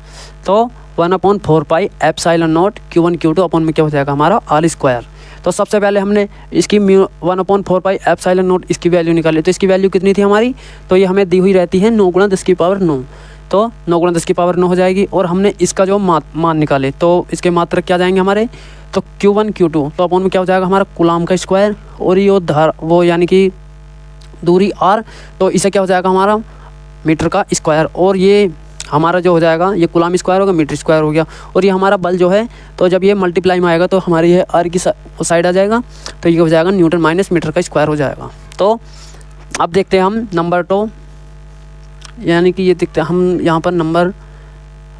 तो 1/4 epsilon not Q1 Q2 upon में क्या हो जाएगा हमारा आल स्क्वायर। तो सबसे पहले हमने इसकी 1/4 एप्सिलॉन नॉट इसकी वैल्यू निकाली। तो इसकी वैल्यू कितनी थी हमारी, तो ये हमें दी हुई रहती है 9 × 10⁻9। तो 9 × 10⁻9 हो जाएगी। और हमने इसका जो मान निकाले तो इसके मात्रक क्या जाएंगे हमारे, तो Q1 Q2 तो अपॉन में क्या हो जाएगा हमारा कूलाम का स्क्वायर, और ये धार वो यानी कि दूरी r, तो इसे क्या हो जाएगा हमारा मीटर का स्क्वायर। और ये हमारा जो हो जाएगा ये कूलाम स्क्वायर होगा, मीटर स्क्वायर हो गया। और ये हमारा बल जो है, तो जब ये मल्टीप्लाई में आएगा तो हमारी ये r की साइड आ जाएगा, तो ये हो जाएगा न्यूटन माइनस मीटर का स्क्वायर हो जाएगा। तो अब देखते हैं हम नंबर 2, यानी कि ये देखते हैं हम यहाँ पर नंबर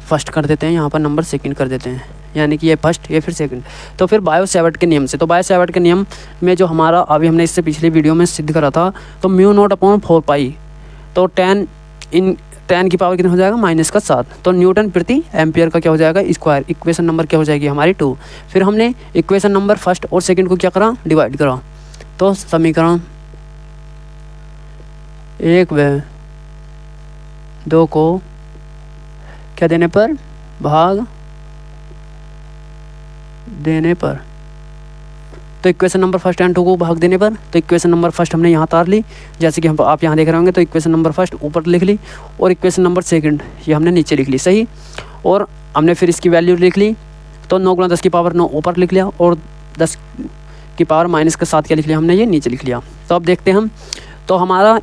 फर्स्ट कर देते हैं, यहाँ पर नंबर सेकंड कर देते हैं, यानी कि ये फर्स्ट ये फिर सेकंड। तो फिर बायो-सैवर्ट के नियम से, तो बायो-सैवर्ट के नियम में जो हमारा अभी हमने इससे पिछले वीडियो में सिद्ध करा था, तो μ0/4 तो 10 की पावर कितना हो जाएगा -7, तो न्यूटन प्रति एम्पियर का क्या हो जाएगा स्क्वायर। इक्वेशन नंबर क्या हो जाएगी हमारी 2। फिर हमने इक्वेशन नंबर फर्स्ट और सेकंड को क्या करा, डिवाइड करा। तो समीकरण 1 व 2 को क्या देने पर, भाग देने पर, तो इक्वेशन नंबर फर्स्ट एंड 2 को भाग देने पर, तो इक्वेशन नंबर फर्स्ट हमने यहाँ तार ली, जैसे कि हम आप यहाँ देख रहे होंगे। तो इक्वेशन नंबर फर्स्ट ऊपर लिख ली और इक्वेशन नंबर सेकंड ये हमने नीचे लिख ली, सही। और हमने फिर इसकी वैल्यू लिख ली, तो 9 × 10⁻9 ऊपर लिख लिया और 10 की पावर -7 क्या लिख लिया हमने, ये नीचे लिख लिया। तो अब देखते हैं हम, तो हमारा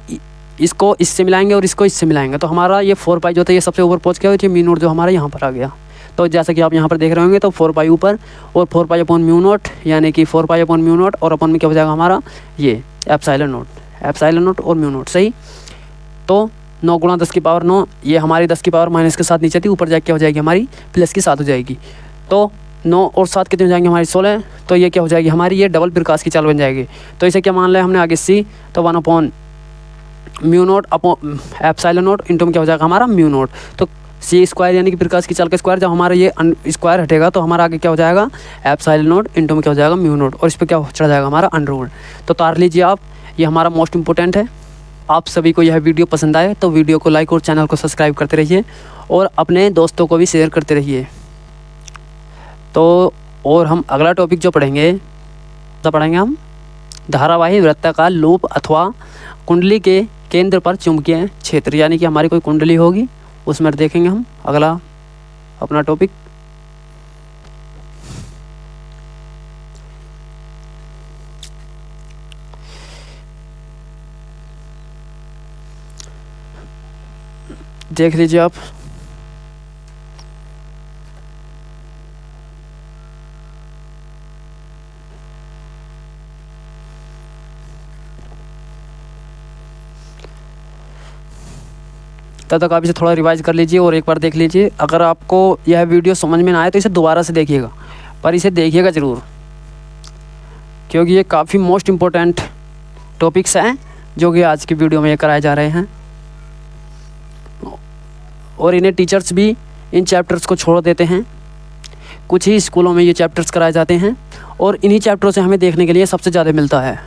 इसको इससे मिलाएंगे और इसको इससे मिलाएंगे, तो हमारा ये 4π जो था ये सबसे ऊपर पहुँच गया, μ0 जो हमारा यहाँ पर आ गया। तो जैसा कि आप यहाँ पर देख रहे होंगे, तो 4π ऊपर और 4π/μ0 यानी कि 4π/μ0 और अपॉन में क्या हो जाएगा हमारा ये एप्सिलॉन नॉट और μ0, सही। तो 9 × 10⁻9 ये हमारी 10 की पावर -7 नीचे थी, ऊपर जाके क्या हो जाएगी हमारी +7 हो जाएगी। तो 9 और 7 कितने हो जाएंगे हमारी 16, तो ये क्या हो जाएगी हमारी ये डबल प्रकाश की चाल बन जाएगी। तो इसे क्या मान लिया हमने आगे सी, तो 1/μ0 अपॉन एप्सिलॉन नॉट इंटू में क्या हो जाएगा हमारा μ0। तो सी स्क्वायर यानी कि प्रकाश की चाल का स्क्वायर, जब हमारा ये स्क्वायर हटेगा तो हमारा आगे क्या हो जाएगा एप्सिलॉन नॉट इंटू में क्या हो जाएगा μ0, और इस पर क्या चढ़ जाएगा हमारा अंडर। तो तार लीजिए आप, ये हमारा मोस्ट इंपॉर्टेंट है। आप सभी को यह वीडियो पसंद आए तो वीडियो को लाइक और चैनल को सब्सक्राइब करते रहिए और अपने दोस्तों को भी शेयर करते रहिए। तो और हम अगला टॉपिक जो पढ़ेंगे, तो पढ़ेंगे हम धारावाही वृत्ताकार लूप अथवा कुंडली के केंद्र पर चुंबकीय क्षेत्र, यानी कि हमारी कोई कुंडली होगी उसमें देखेंगे हम अगला अपना टॉपिक। देख लीजिए आप, तब तक आप इसे थोड़ा रिवाइज कर लीजिए और एक बार देख लीजिए। अगर आपको यह वीडियो समझ में ना आए तो इसे दोबारा से देखिएगा, पर इसे देखिएगा ज़रूर, क्योंकि ये काफ़ी मोस्ट इम्पोर्टेंट टॉपिक्स हैं जो कि आज की वीडियो में ये कराए जा रहे हैं। और इन्हें टीचर्स भी इन चैप्टर्स को छोड़ देते हैं। कुछ ही स्कूलों में ये चैप्टर्स कराए जाते हैं और इन्हीं चैप्टरों से हमें देखने के लिए सबसे ज़्यादा मिलता है।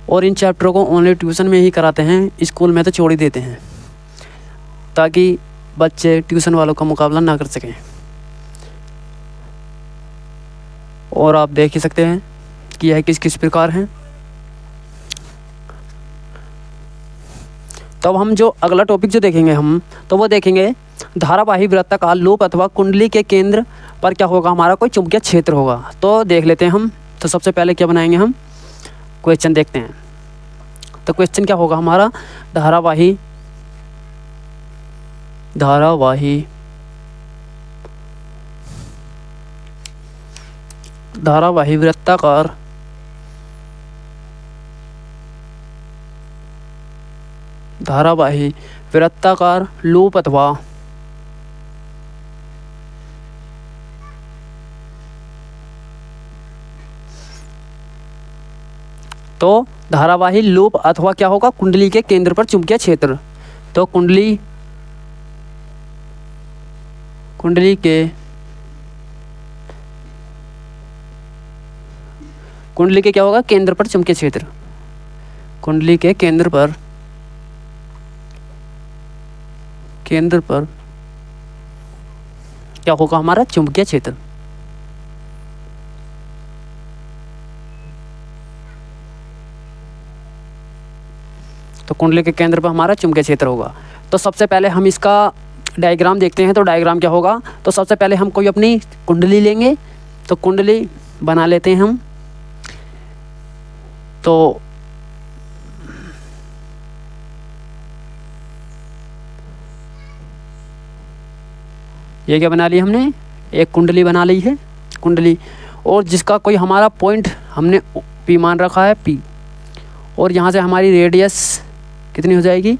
और इन चैप्टरों को ऑनलाइन ट्यूशन में ही कराते हैं, स्कूल में तो छोड़ ही देते हैं ताकि बच्चे ट्यूशन वालों का मुकाबला ना कर सकें। और आप देख ही सकते हैं कि यह किस किस प्रकार हैं। तो अब हम जो अगला टॉपिक जो देखेंगे हम तो वो देखेंगे धारावाही वृत्ताकार लूप अथवा कुंडली के केंद्र पर क्या होगा, हमारा कोई चुंबकीय क्षेत्र होगा। तो देख लेते हैं हम। तो सबसे पहले क्या बनाएंगे हम, क्वेश्चन देखते हैं। तो क्वेश्चन क्या होगा हमारा, धारावाही वृत्ताकार लूप अथवा तो धारावाही लूप अथवा क्या होगा, कुंडली के केंद्र पर चुंबकीय क्षेत्र। तो कुंडली के क्या होगा, केंद्र पर चुंबकीय क्षेत्र। कुंडली के केंद्र पर क्या होगा हमारा, चुंबकीय क्षेत्र। तो कुंडली के केंद्र पर हमारा चुंबकीय क्षेत्र होगा। तो सबसे पहले हम इसका डायग्राम देखते हैं। तो डायग्राम क्या होगा, तो सबसे पहले हम कोई अपनी कुंडली लेंगे। तो कुंडली बना लेते हैं हम। तो ये क्या बना ली हमने, एक कुंडली बना ली है, कुंडली। और जिसका कोई हमारा पॉइंट हमने P मान रखा है, P। और यहाँ से हमारी रेडियस कितनी हो जाएगी,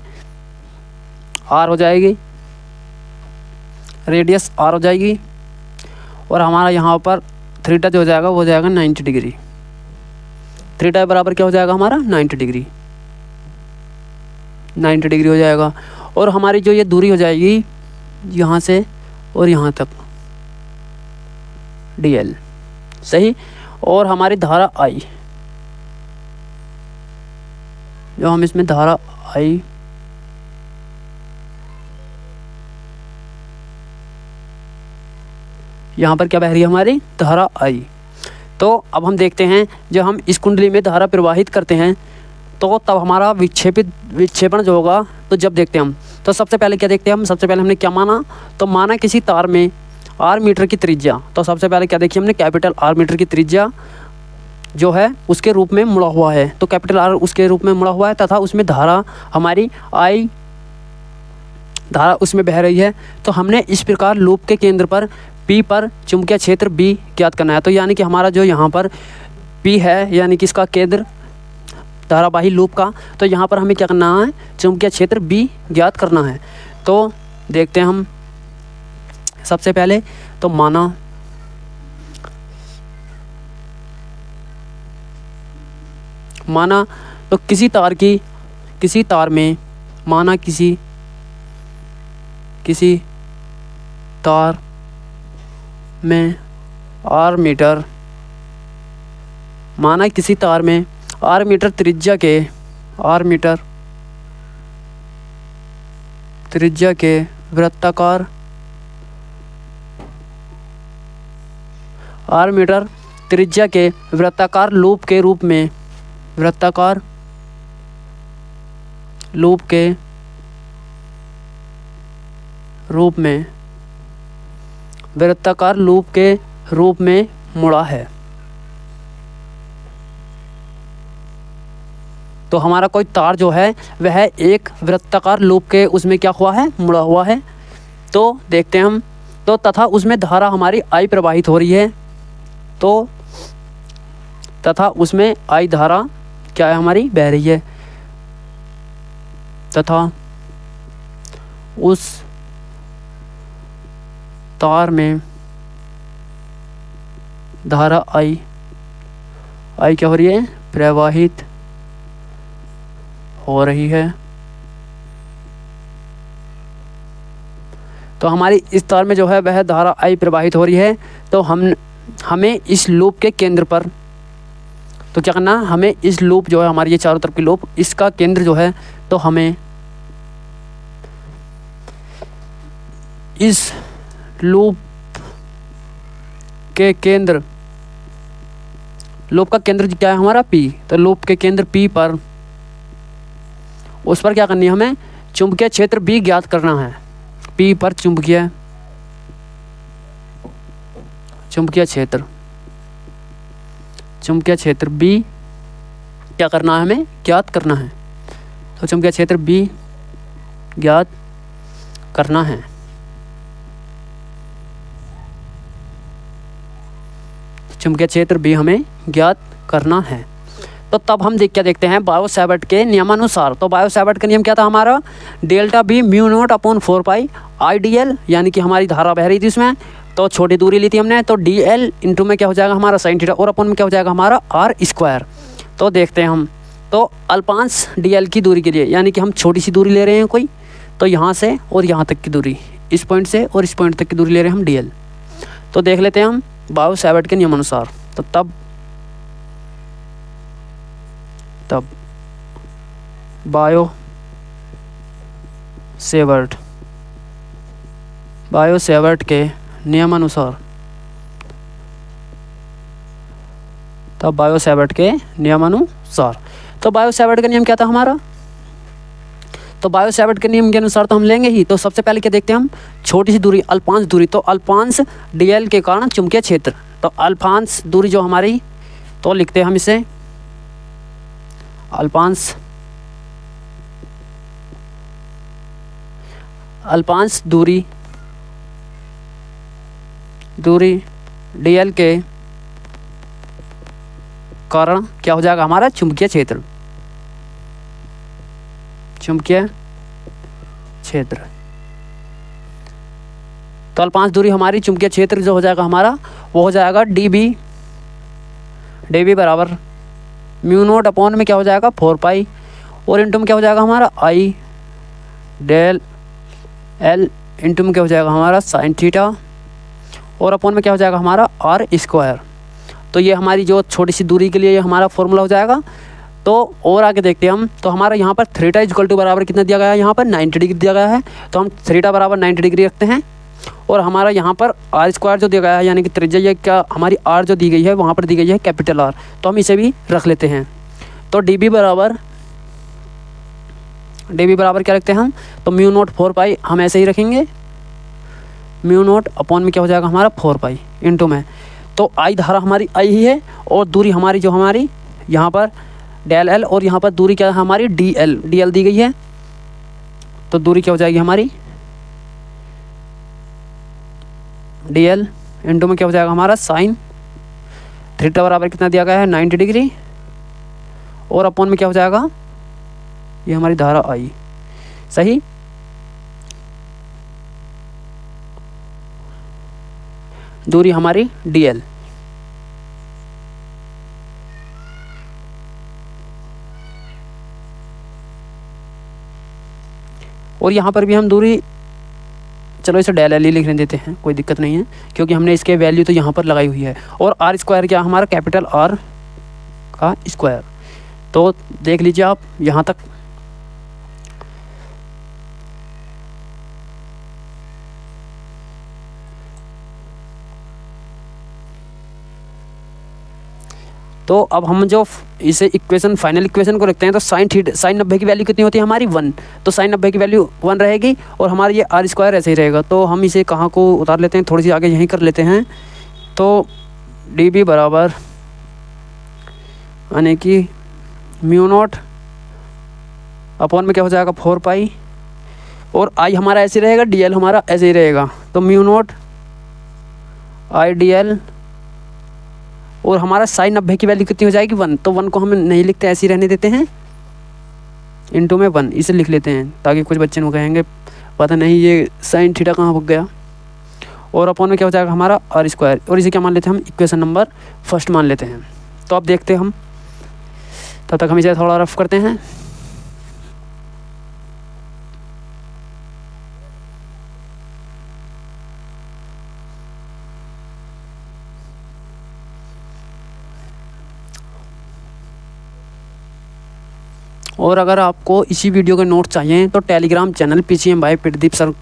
R हो जाएगी, रेडियस R हो जाएगी। और हमारा यहाँ पर थीटा जो हो जाएगा वो हो जाएगा 90 डिग्री। थीटा बराबर क्या हो जाएगा हमारा, 90 डिग्री। 90 डिग्री हो जाएगा। और हमारी जो ये दूरी हो जाएगी यहाँ से और यहाँ तक, DL, सही। और हमारी धारा I, जो हम इसमें धारा I यहाँ पर क्या बह रही है हमारी, धारा I। तो अब हम देखते हैं जब हम इस कुंडली में धारा प्रवाहित करते हैं तो तब हमारा विक्षेपण जो होगा, तो जब देखते हैं हम तो सबसे पहले क्या देखते हैं हम, सबसे पहले हमने क्या माना, तो माना किसी तार में R मीटर की त्रिज्या। तो सबसे पहले क्या देखिए हमने, कैपिटल R मीटर की त्रिज्या जो है उसके रूप में मुड़ा हुआ है। तो कैपिटल R उसके रूप में मुड़ा हुआ है तथा उसमें धारा हमारी I धारा उसमें बह रही है। तो हमने इस प्रकार लूप के केंद्र पर P पर चुंबकीय क्षेत्र B ज्ञात करना है। तो यानी कि हमारा जो यहाँ पर P है, यानी कि इसका केंद्र धारावाही लूप का, तो यहाँ पर हमें क्या करना है, चुंबकीय क्षेत्र B ज्ञात करना है। तो देखते हैं हम सबसे पहले। तो माना तो किसी तार में माना किसी तार में R मीटर, माना किसी तार में R मीटर त्रिज्या के वृत्ताकार R मीटर त्रिज्या के वृत्ताकार लूप के रूप में वृत्ताकार लूप के रूप में मुड़ा है। तो हमारा कोई तार जो है वह एक वृत्ताकार लूप के उसमें क्या हुआ है, मुड़ा हुआ है। तो देखते हैं हम। तो तथा उसमें धारा हमारी I प्रवाहित हो रही है। तो तथा उसमें I धारा क्या है हमारी, बह रही है। तथा उस तार में धारा I क्या हो रही है, प्रवाहित हो रही है। तो हमारी इस तार में जो है वह धारा I प्रवाहित हो रही है। तो हमें इस लूप के केंद्र पर तो क्या करना, हमें इस लूप जो है हमारी ये चारों तरफ की लूप, इसका केंद्र जो है तो हमें इस लूप के केंद्र, लूप का केंद्र क्या है हमारा P, तो लूप के केंद्र P पर, उस पर क्या करनी है, हमें चुंबकीय क्षेत्र B ज्ञात करना है। P पर चुंबकीय क्षेत्र B क्या करना है, हमें ज्ञात करना है। तो चुंबकीय क्षेत्र B ज्ञात करना है। चुंबकीय क्षेत्र B हमें ज्ञात करना है। तो तब हम क्या देखते हैं, बायो-सैवर्ट के नियमानुसार। तो बायो-सैवर्ट का नियम क्या था हमारा, delta B mu naught upon 4 पाई IDL, यानी कि हमारी धारा बह रही थी इसमें, तो छोटी दूरी ली थी हमने, तो DL इंटू में क्या हो जाएगा हमारा साइन थीटा, और अपॉन में क्या हो जाएगा हमारा R स्क्वायर। तो देखते हैं हम, तो अल्पांश DL की दूरी के लिए, यानी कि हम छोटी सी दूरी ले रहे हैं कोई, तो यहाँ से और यहाँ तक की दूरी, इस पॉइंट से और इस पॉइंट तक की दूरी ले रहे हैं हम DL। तो देख लेते हैं हम बायो-सैवर्ट के नियमानुसार। तो तब बायो-सैवर्ट के नियमानुसार, तो बायो-सैवर्ट के नियम क्या था हमारा, तो बायो-सैवर्ट के नियम के अनुसार तो हम लेंगे ही। तो सबसे पहले क्या देखते हैं हम, छोटी सी दूरी अल्पांश दूरी, तो अल्पांश DL के कारण चुंबकीय क्षेत्र, तो अल्पांश दूरी जो हमारी, तो लिखते हैं हम इसे अल्पांश दूरी DL के कारण क्या हो जाएगा हमारा चुंबकीय क्षेत्र। तो अल्पांश दूरी हमारी चुंबकीय क्षेत्र जो हो जाएगा हमारा, वो हो जाएगा DB बराबर म्यू नॉट अपॉन में क्या हो जाएगा 4 पाई, और इंटू में क्या हो जाएगा हमारा I डेल L इंटू में क्या हो जाएगा हमारा साइन थीटा, और अपॉन में क्या हो जाएगा हमारा R स्क्वायर। तो ये हमारी जो छोटी सी दूरी के लिए ये हमारा फॉर्मूला हो जाएगा। तो और आगे देखते हैं हम, तो हमारा यहाँ पर थीटा इक्वल टू बराबर कितना दिया गया है, यहाँ पर 90 डिग्री दिया गया है, तो हम थीटा बराबर 90 डिग्री रखते हैं। और हमारा यहाँ पर R स्क्वायर जो दिया गया है, यानी कि त्रिज्या ये क्या हमारी R जो दी गई है वहाँ पर दी गई है कैपिटल R, तो हम इसे भी रख लेते हैं। तो DB बराबर क्या रखते हैं हम, तो म्यू नॉट 4 पाई हम ऐसे ही रखेंगे, म्यू नॉट अपॉन में क्या हो जाएगा हमारा 4 पाई इंटू में, तो I धारा हमारी I ही है, और दूरी हमारी जो हमारी यहाँ पर डेल L, और यहाँ पर दूरी क्या है हमारी DL दी गई है, तो दूरी क्या हो जाएगी हमारी DL इंटू में क्या हो जाएगा हमारा साइन थीटा बराबर कितना दिया गया है 90 डिग्री, और अपॉन में क्या हो जाएगा ये हमारी धारा I। सही, दूरी हमारी DL। और यहाँ पर भी हम दूरी, चलो इसे डेल L ही लिखने देते हैं, कोई दिक्कत नहीं है, क्योंकि हमने इसके वैल्यू तो यहाँ पर लगाई हुई है। और R स्क्वायर क्या हमारा कैपिटल R का स्क्वायर। तो देख लीजिए आप यहाँ तक, तो अब हम जो इसे इक्वेशन फाइनल इक्वेशन को रखते हैं, तो साइन 90 की वैल्यू कितनी होती है हमारी 1, तो साइन 90 की वैल्यू 1 रहेगी, और हमारा ये R स्क्वायर ऐसे ही रहेगा। तो हम इसे कहाँ को उतार लेते हैं, थोड़ी सी आगे यहीं कर लेते हैं। तो DB बराबर यानी कि म्यू नॉट अपॉन में क्या हो जाएगा 4 पाई, और I हमारा ऐसे रहेगा, DL हमारा ऐसे ही रहेगा, तो म्यू नॉट IDL, और हमारा साइन 90 की वैल्यू कितनी हो जाएगी 1, तो 1 को हम नहीं लिखते, ऐसे ही रहने देते हैं, इंटू में 1 इसे लिख लेते हैं, ताकि कुछ बच्चे को कहेंगे पता नहीं ये साइन थीटा कहाँ भग गया। और अपॉन में क्या हो जाएगा हमारा R स्क्वायर, और इसे क्या मान लेते हैं हम इक्वेशन नंबर 1 मान लेते हैं। तो अब देखते हैं हम, तब तक हम इसे थोड़ा रफ करते हैं। और अगर आपको इसी वीडियो के नोट्स चाहिए तो Telegram channel PCM by Pradeep sir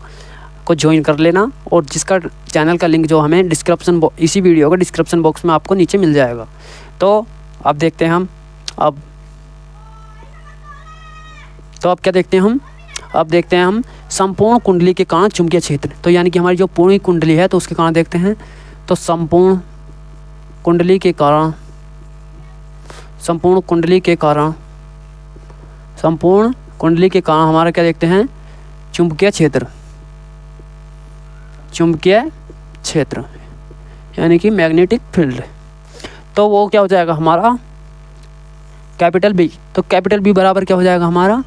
को ज्वाइन कर लेना, और जिसका चैनल का लिंक जो हमें इसी वीडियो का डिस्क्रिप्शन बॉक्स में आपको नीचे मिल जाएगा। तो अब देखते हैं हम अब क्या देखते हैं हम, अब देखते हैं हम संपूर्ण कुंडली के कारण चुंबकीय क्षेत्र। तो यानी कि हमारी जो पूरी कुंडली है तो उसके कारण देखते हैं। तो संपूर्ण कुंडली के कारण हमारा क्या देखते हैं, चुंबकीय क्षेत्र यानी कि मैग्नेटिक फील्ड। तो वो क्या हो जाएगा हमारा कैपिटल B। तो कैपिटल B बराबर क्या हो जाएगा हमारा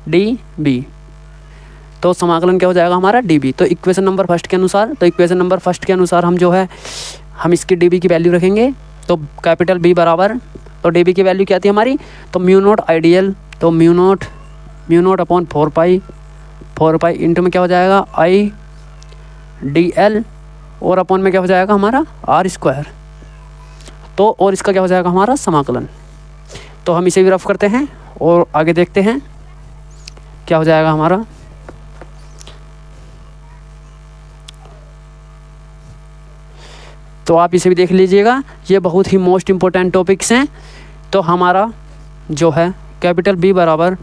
dB। तो समाकलन क्या हो जाएगा हमारा dB। तो इक्वेशन नंबर फर्स्ट के अनुसार हम जो है हम इसकी dB की वैल्यू रखेंगे। तो कैपिटल B बराबर, तो dB की वैल्यू क्या थी हमारी, तो म्यू नोट आइडियल, तो mu naught upon 4 pi into में क्या हो जाएगा IDL, और अपॉन में क्या हो जाएगा हमारा R²। तो और इसका क्या हो जाएगा हमारा समाकलन। तो हम इसे भी रफ करते हैं और आगे देखते हैं क्या हो जाएगा हमारा। तो आप इसे भी देख लीजिएगा, ये बहुत ही मोस्ट इम्पोर्टेंट टॉपिक्स हैं। तो हमारा जो है कैपिटल B बराबर,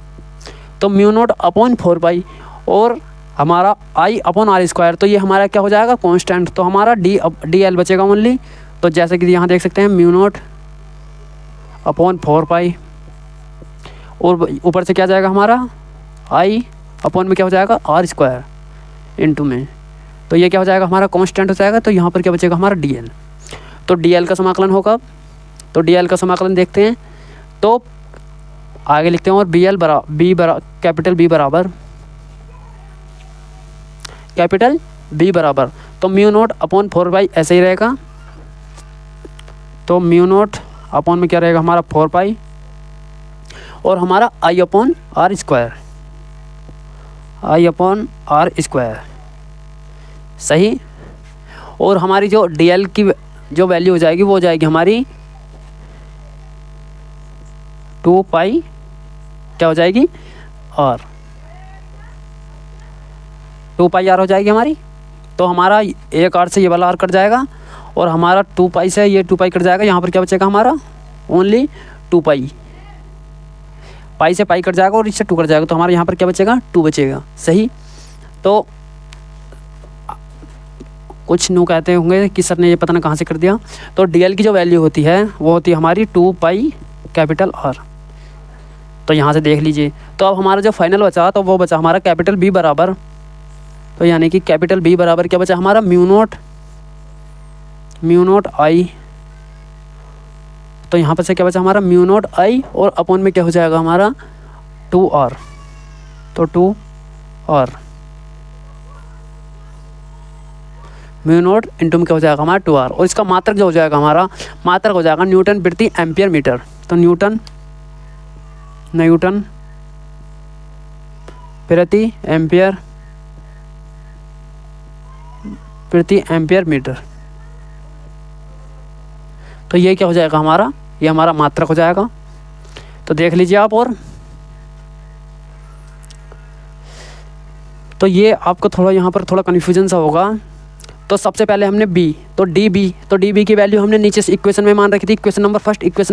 तो म्यू नोट अपॉन 4 पाई और हमारा I अपॉन R²। तो ये हमारा क्या हो जाएगा कांस्टेंट। तो हमारा DL बचेगा ओनली। तो जैसे कि यहाँ देख सकते हैं म्यू नोट अपॉन 4 पाई और ऊपर से क्या जाएगा हमारा I अपॉन में क्या हो जाएगा R² इंटू में। तो ये क्या हो जाएगा हमारा कांस्टेंट हो जाएगा। तो यहाँ पर क्या बचेगा हमारा DL। तो DL का समाकलन होगा। तो DL का समाकलन देखते हैं। तो आगे लिखते हैं और कैपिटल B बराबर तो म्यू नोट अपॉन 4 पाई ऐसे ही रहेगा। तो म्यू नोट अपॉन में क्या रहेगा हमारा 4 पाई और हमारा I अपॉन R², सही। और हमारी जो DL की जो वैल्यू हो जाएगी वो हो जाएगी हमारी 2 पाई क्या हो जाएगी R, 2 पाई R हो जाएगी हमारी। तो हमारा एक R से ये वाला R कट जाएगा और हमारा 2 पाई से ये 2 पाई कट जाएगा। यहाँ पर क्या बचेगा हमारा ओनली 2 पाई, पाई से पाई कट जाएगा और इससे 2 कट जाएगा। तो हमारे यहाँ पर क्या बचेगा 2 बचेगा, सही। तो कुछ नो कहते होंगे कि सर ने ये पता ना कहाँ से कर दिया। तो DL की जो वैल्यू होती है वो होती है हमारी 2 पाई कैपिटल R। तो यहाँ से देख लीजिए। तो अब हमारा जो फाइनल बचा तो वो बचा हमारा कैपिटल B बराबर, तो यानी कि कैपिटल B बराबर क्या बचा हमारा म्यू नोट I। तो यहाँ पर से क्या बचा हमारा म्यू नोट I और अपॉन में क्या हो जाएगा हमारा 2R। तो 2R म्यू नोट इंटू में क्या हो जाएगा हमारा 2R और इसका मात्रक जो हो जाएगा हमारा मात्रक हो जाएगा न्यूटन प्रति एम्पियर मीटर। तो न्यूटन प्रति एम्पियर मीटर। तो ये क्या हो जाएगा हमारा, ये हमारा मात्रक हो जाएगा। तो देख लीजिए आप। और तो ये आपको थोड़ा यहाँ पर थोड़ा कन्फ्यूजन सा होगा। तो सबसे पहले हमने B, तो DB की वैल्यू हमने नीचे से इक्वेशन में मान रखी थी, इक्वेशन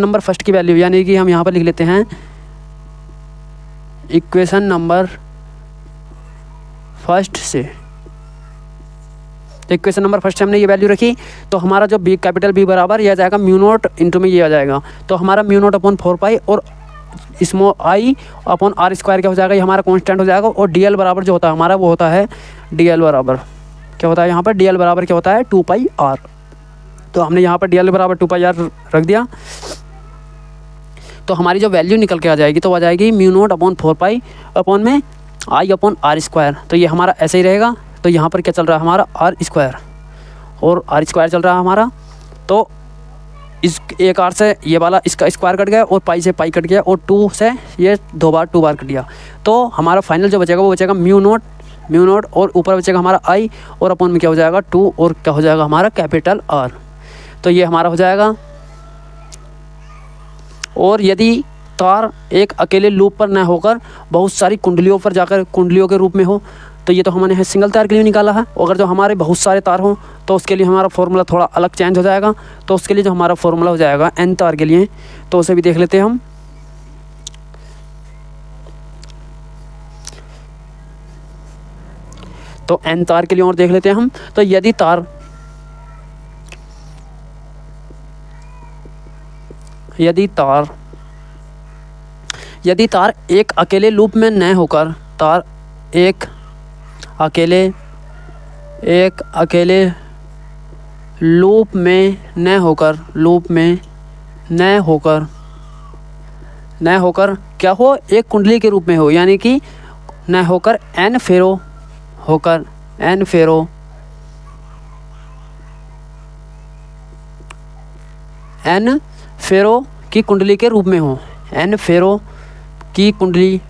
नंबर फर्स्ट की वैल्यू, यानी कि हम यहाँ पर लिख लेते हैं इक्वेशन नंबर फर्स्ट से। तो इक्वेशन नंबर फर्स्ट से हमने ये वैल्यू रखी। तो हमारा जो कैपिटल B बराबर यह आ जाएगा म्यू नोट इंटू में ये आ जाएगा। तो हमारा म्यू नोट अपॉन 4 पाई और स्मॉल I अपॉन R² क्या हो जाएगा, ये हमारा कांस्टेंट हो जाएगा। और DL बराबर जो होता है हमारा वो होता है DL बराबर क्या होता है यहाँ पर DL बराबर क्या होता है 2 पाई R। तो हमने यहाँ पर DL बराबर 2 पाई R रख दिया। तो हमारी जो वैल्यू निकल के आ जाएगी तो आ जाएगी mu naught upon 4 pi upon में I अपॉन R²। तो ये हमारा ऐसे ही रहेगा। तो यहाँ पर क्या चल रहा है हमारा R² और R² चल रहा है हमारा। तो इस एक R से ये वाला इसका स्क्वायर कट गया और पाई से पाई कट गया और 2 से ये 2 बार कट गया। तो हमारा फाइनल जो बचेगा वो बचेगा म्यू नोट और ऊपर बचेगा हमारा I और अपॉन में क्या हो जाएगा 2 और क्या हो जाएगा हमारा कैपिटल R। तो ये हमारा हो जाएगा। और यदि तार एक अकेले लूप पर न होकर बहुत सारी कुंडलियों पर जाकर कुंडलियों के रूप में हो, तो ये तो हमने सिंगल तार के लिए निकाला है। अगर जो हमारे बहुत सारे तार हों तो उसके लिए हमारा फॉर्मूला थोड़ा अलग चेंज हो जाएगा। तो उसके लिए जो हमारा फॉर्मूला हो जाएगा n तार के लिए, तो उसे भी देख लेते हैं हम। तो n तार के लिए और देख लेते हैं हम। तो यदि तार एक अकेले लूप में न होकर एक अकेले लूप में न होकर क्या हो, एक कुंडली के रूप में हो, यानी कि न होकर n फेरो की कुंडली के रूप में हो, n फेरो की कुंडली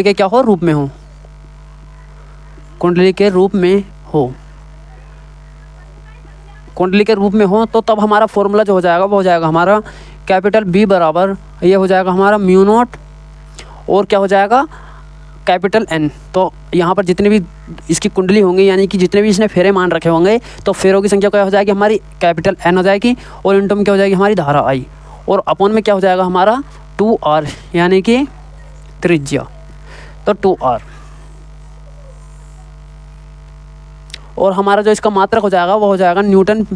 के क्या हो, रूप में हो, कुंडली के रूप में हो, तो तब हमारा फॉर्मूला जो हो जाएगा वो हो जाएगा हमारा कैपिटल B बराबर, ये हो जाएगा हमारा म्यू नॉट और क्या हो जाएगा कैपिटल N। तो यहाँ पर जितने भी इसकी कुंडली होंगी, यानी कि जितने भी इसने फेरे मान रखे होंगे, तो फेरों की संख्या क्या हो जाएगी हमारी कैपिटल N हो जाएगी, और इंटू में क्या हो जाएगी हमारी धारा I, और अपॉन में क्या हो जाएगा हमारा 2R, यानी कि त्रिज्या, तो 2R। और हमारा जो इसका मात्रक हो जाएगा वो हो जाएगा न्यूटन,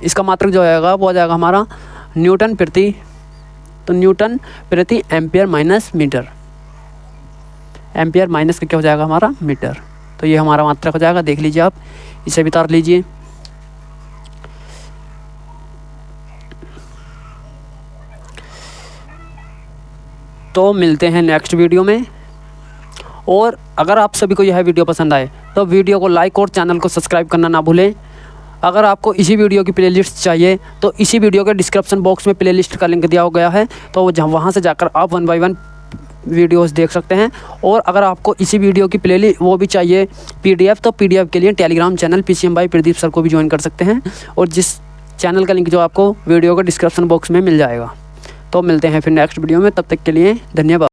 इसका मात्रक जो आएगा वो हो जाएगा हमारा न्यूटन प्रति, तो न्यूटन प्रति ampere minus metre, ampere minus का क्या हो जाएगा हमारा मीटर। तो ये हमारा मात्रक हो जाएगा, देख लीजिए आप, इसे भी तार लीजिए। तो मिलते हैं नेक्स्ट वीडियो में, और अगर आप सभी को यह वीडियो पसंद आए तो वीडियो को लाइक और चैनल को सब्सक्राइब करना ना भूलें। अगर आपको इसी वीडियो की प्लेलिस्ट चाहिए तो इसी वीडियो के डिस्क्रिप्शन बॉक्स में प्लेलिस्ट का लिंक दिया गया है, तो वहाँ से जाकर आप 1 बाय 1 वीडियोस देख सकते हैं। और अगर आपको इसी वीडियो की प्लेलिस्ट वो भी चाहिए PDF, तो PDF के लिए Telegram channel PCM by Pradeep sir को भी ज्वाइन कर सकते हैं, और जिस चैनल का लिंक जो आपको वीडियो के डिस्क्रिप्शन बॉक्स में मिल जाएगा। तो मिलते हैं फिर नेक्स्ट वीडियो में, तब तक के लिए धन्यवाद।